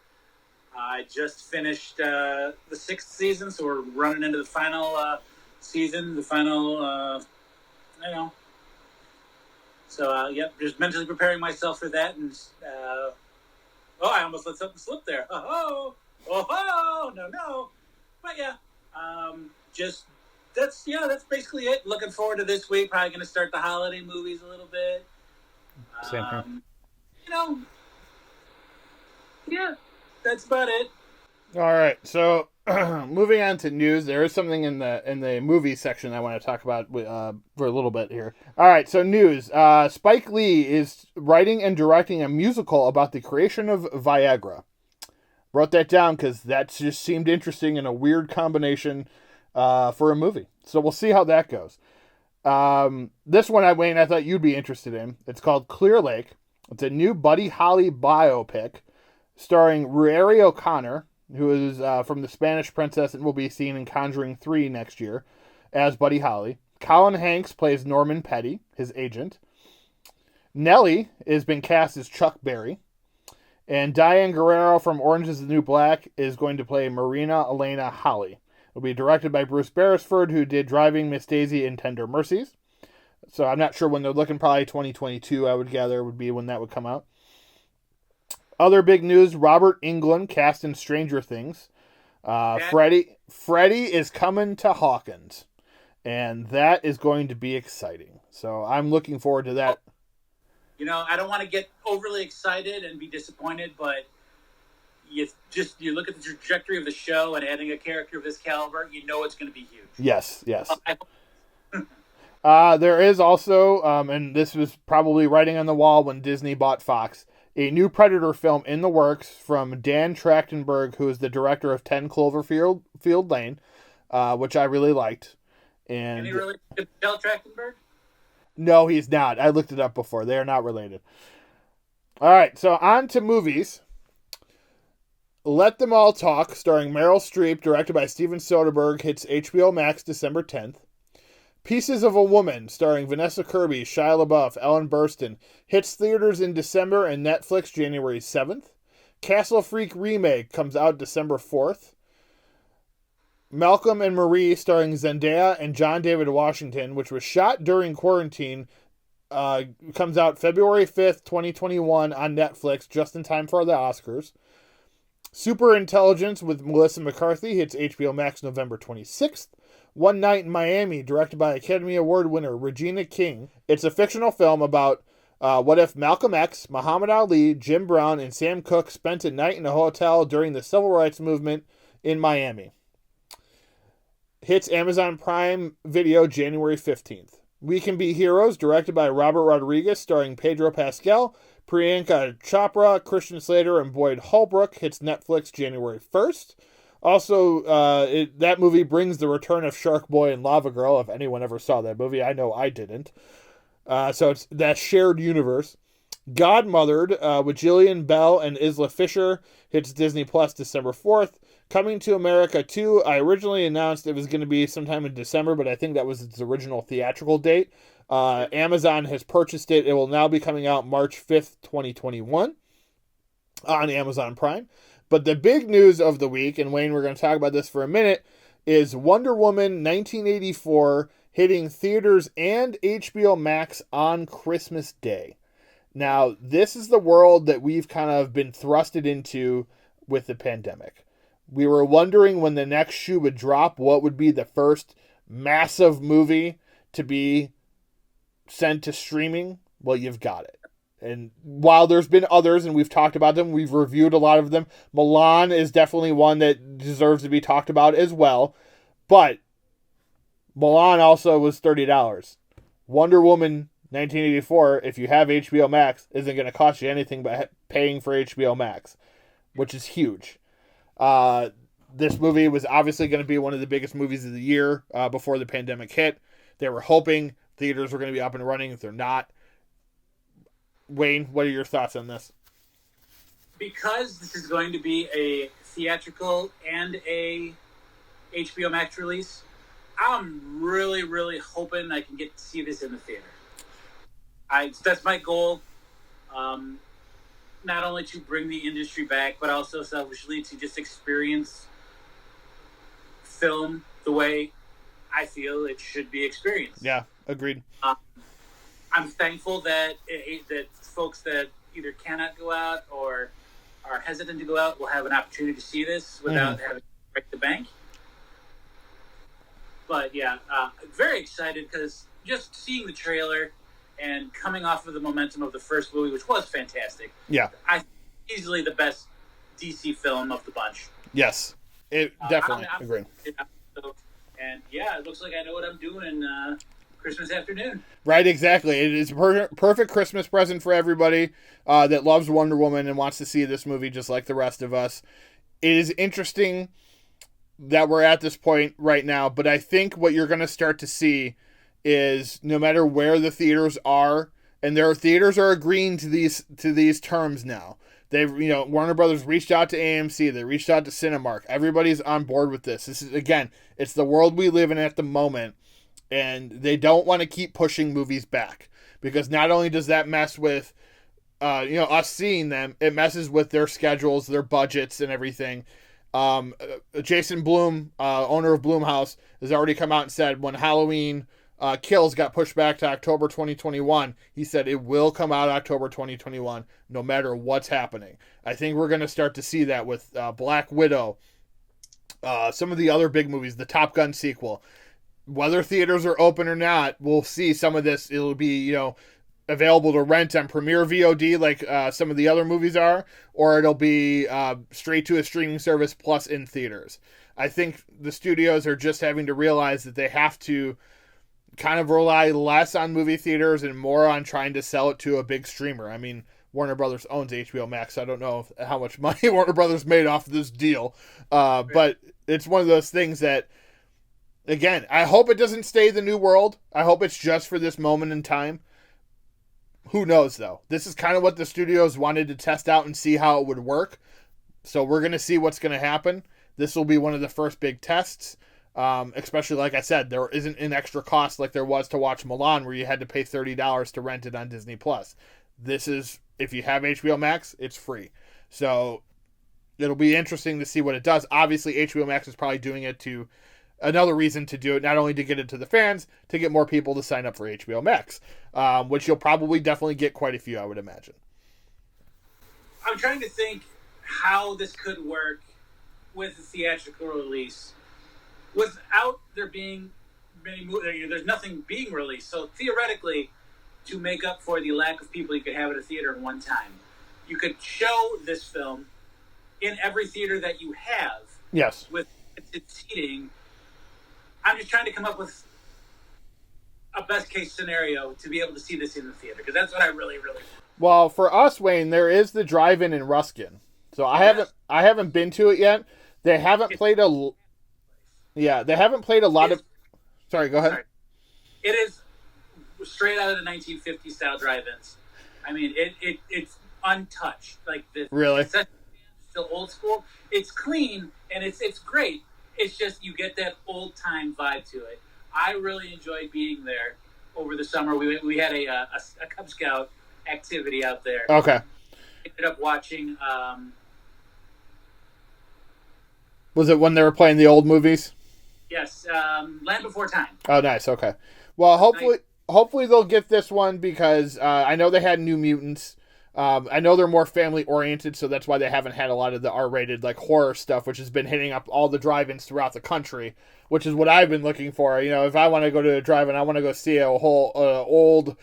I just finished the 6th season, so we're running into the final season, the final, So, just mentally preparing myself for that, and I almost let something slip there. No. But yeah, that's basically it. Looking forward to this week. Probably going to start the holiday movies a little bit. Same here. Yeah, that's about it. All right, so moving on to news, there is something in the movie section I want to talk about for a little bit here. All right, so news. Spike Lee is writing and directing a musical about the creation of Viagra. Wrote that down because that just seemed interesting and a weird combination for a movie. So we'll see how that goes. This one, Wayne, I thought you'd be interested in. It's called Clear Lake. It's a new Buddy Holly biopic starring Rory O'Connor, who is from The Spanish Princess and will be seen in Conjuring 3 next year as Buddy Holly. Colin Hanks plays Norman Petty, his agent. Nellie has been cast as Chuck Berry. And Diane Guerrero from Orange is the New Black is going to play Marina Elena Holly. It'll be directed by Bruce Beresford, who did Driving Miss Daisy and Tender Mercies. So I'm not sure when they're looking. Probably 2022, I would gather, would be when that would come out. Other big news, Robert Englund cast in Stranger Things. Freddy is coming to Hawkins. And that is going to be exciting. So I'm looking forward to that. I don't want to get overly excited and be disappointed, but you look at the trajectory of the show and adding a character of this caliber, it's going to be huge. Yes. There is also, and this was probably writing on the wall when Disney bought Fox, a new Predator film in the works from Dan Trachtenberg, who is the director of 10 Cloverfield Lane, which I really liked. And he really tell Trachtenberg? No, he's not. I looked it up before. They are not related. All right, so on to movies. Let Them All Talk, starring Meryl Streep, directed by Steven Soderbergh, hits HBO Max December 10th. Pieces of a Woman, starring Vanessa Kirby, Shia LaBeouf, Ellen Burstyn, hits theaters in December and Netflix January 7th. Castle Freak Remake comes out December 4th. Malcolm and Marie, starring Zendaya and John David Washington, which was shot during quarantine, comes out February 5th, 2021 on Netflix, just in time for the Oscars. Super Intelligence with Melissa McCarthy hits HBO Max November 26th. One Night in Miami, directed by Academy Award winner Regina King. It's a fictional film about what if Malcolm X, Muhammad Ali, Jim Brown, and Sam Cooke spent a night in a hotel during the civil rights movement in Miami. Hits Amazon Prime Video January 15th. We Can Be Heroes, directed by Robert Rodriguez, starring Pedro Pascal, Priyanka Chopra, Christian Slater, and Boyd Holbrook, hits Netflix January 1st. Also, that movie brings the return of Shark Boy and Lava Girl, if anyone ever saw that movie. I know I didn't. So it's that shared universe. Godmothered, with Jillian Bell and Isla Fisher, hits Disney Plus December 4th. Coming to America 2, I originally announced it was going to be sometime in December, but I think that was its original theatrical date. Amazon has purchased it. It will now be coming out March 5th, 2021 on Amazon Prime. But the big news of the week, and Wayne, we're going to talk about this for a minute, is Wonder Woman 1984 hitting theaters and HBO Max on Christmas Day. Now, this is the world that we've kind of been thrusted into with the pandemic. We were wondering when the next shoe would drop, what would be the first massive movie to be sent to streaming. Well, you've got it. And while there's been others, and we've talked about them, we've reviewed a lot of them, Milan is definitely one that deserves to be talked about as well. But Milan also was $30. Wonder Woman 1984, if you have HBO Max, isn't going to cost you anything but paying for HBO Max, which is huge. This movie was obviously going to be one of the biggest movies of the year before the pandemic hit. They were hoping theaters were going to be up and running. If they're not, Wayne, what are your thoughts on this? Because this is going to be a theatrical and a HBO Max release, I'm really, really hoping I can get to see this in the theater. That's my goal. Not only to bring the industry back, but also selfishly to just experience film the way I feel it should be experienced. Yeah, agreed. I'm thankful that that folks that either cannot go out or are hesitant to go out will have an opportunity to see this without having to break the bank. But yeah, very excited because just seeing the trailer and coming off of the momentum of the first movie, which was fantastic. Yeah. I think easily the best DC film of the bunch. Yes. It definitely agree. And yeah, it looks like I know what I'm doing Christmas afternoon. Right, exactly. It is a perfect Christmas present for everybody that loves Wonder Woman and wants to see this movie just like the rest of us. It is interesting that we're at this point right now, but I think what you're going to start to see is no matter where the theaters are, and their theaters are agreeing to these terms now. They've, Warner Brothers reached out to AMC, they reached out to Cinemark. Everybody's on board with this. This is, again, it's the world we live in at the moment, and they don't want to keep pushing movies back because not only does that mess with us seeing them, it messes with their schedules, their budgets, and everything. Jason Blum, owner of Blumhouse, has already come out and said when Halloween Kills got pushed back to October 2021, he said it will come out October 2021 no matter what's happening. I think we're going to start to see that with Black Widow, some of the other big movies, the Top Gun sequel. Whether theaters are open or not, we'll see some of this. It'll be, available to rent on Premiere VOD like some of the other movies are, or it'll be straight to a streaming service plus in theaters. I think the studios are just having to realize that they have to kind of rely less on movie theaters and more on trying to sell it to a big streamer. I mean, Warner Brothers owns HBO Max. So I don't know how much money Warner Brothers made off of this deal. But it's one of those things that, again, I hope it doesn't stay the new world. I hope it's just for this moment in time. Who knows, though? This is kind of what the studios wanted to test out and see how it would work. So we're going to see what's going to happen. This will be one of the first big tests. Especially, like I said, there isn't an extra cost like there was to watch Milan, where you had to pay $30 to rent it on Disney Plus. This is, if you have HBO Max, it's free. So it'll be interesting to see what it does. Obviously, HBO Max is probably doing it to another reason to do it, not only to get it to the fans, to get more people to sign up for HBO Max, which you'll probably definitely get quite a few, I would imagine. I'm trying to think how this could work with a theatrical release without there being many movies. There's nothing being released. So theoretically, to make up for the lack of people you could have at a theater in one time, you could show this film in every theater that you have. Yes. With its seating. I'm just trying to come up with a best case scenario to be able to see this in the theater, because that's what I really, really want. Well, for us, Wayne, there is the drive-in in Ruskin. So I haven't been to it yet. They haven't played a lot of. Sorry, go ahead. Sorry. It is straight out of the 1950s style drive-ins. I mean, it's untouched. Like this. Really? It's still old school. It's clean and it's great. It's just you get that old time vibe to it. I really enjoyed being there over the summer. We had a Cub Scout activity out there. Okay. Ended up watching. Was it when they were playing the old movies? Yes, Land Before Time. Oh, nice. Okay. Well, hopefully they'll get this one, because I know they had New Mutants. I know they're more family oriented, so that's why they haven't had a lot of the R-rated like horror stuff, which has been hitting up all the drive-ins throughout the country, which is what I've been looking for. You know, if I want to go to a drive-in, I want to go see a whole old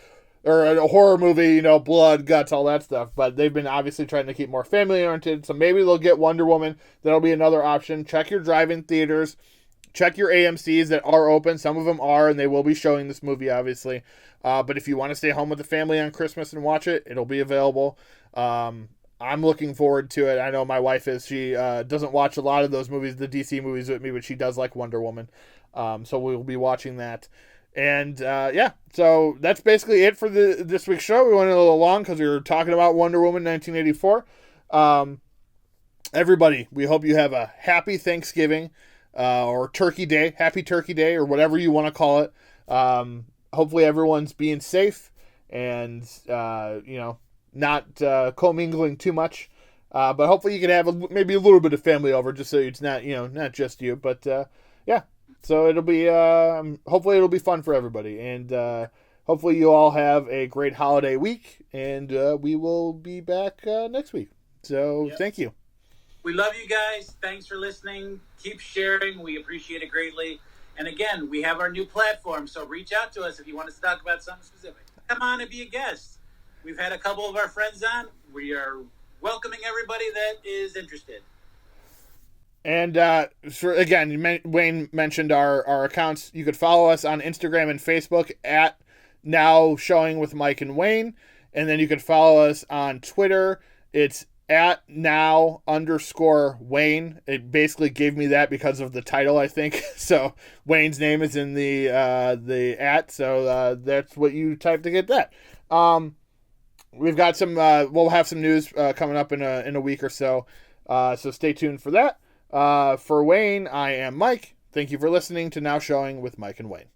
or a horror movie, you know, blood, guts, all that stuff. But they've been obviously trying to keep more family oriented, so maybe they'll get Wonder Woman. That'll be another option. Check your drive-in theaters. Check your AMCs that are open. Some of them are, and they will be showing this movie, obviously. But if you want to stay home with the family on Christmas and watch it, it'll be available. I'm looking forward to it. I know my wife is. She doesn't watch a lot of those movies, the DC movies with me, but she does like Wonder Woman. So we'll be watching that. And, so that's basically it for this week's show. We went a little long because we were talking about Wonder Woman 1984. Everybody, we hope you have a happy Thanksgiving. Or Turkey Day, Happy Turkey Day, or whatever you want to call it. Hopefully everyone's being safe and, not commingling too much. But hopefully you can have maybe a little bit of family over, just so it's not, not just you. But, so it'll be, hopefully it'll be fun for everybody. And hopefully you all have a great holiday week. And we will be back next week. So Thank you. We love you guys. Thanks for listening. Keep sharing. We appreciate it greatly. And again, we have our new platform, so reach out to us if you want us to talk about something specific. Come on and be a guest. We've had a couple of our friends on. We are welcoming everybody that is interested. And Wayne mentioned our accounts. You could follow us on Instagram and Facebook at Now Showing with Mike and Wayne. And then you could follow us on Twitter. It's at now_Wayne. It basically gave me that because of the title, I think. So Wayne's name is in the at, so that's what you type to get that. We've got some. We'll have some news coming up in a week or so. So stay tuned for that. For Wayne, I am Mike. Thank you for listening to Now Showing with Mike and Wayne.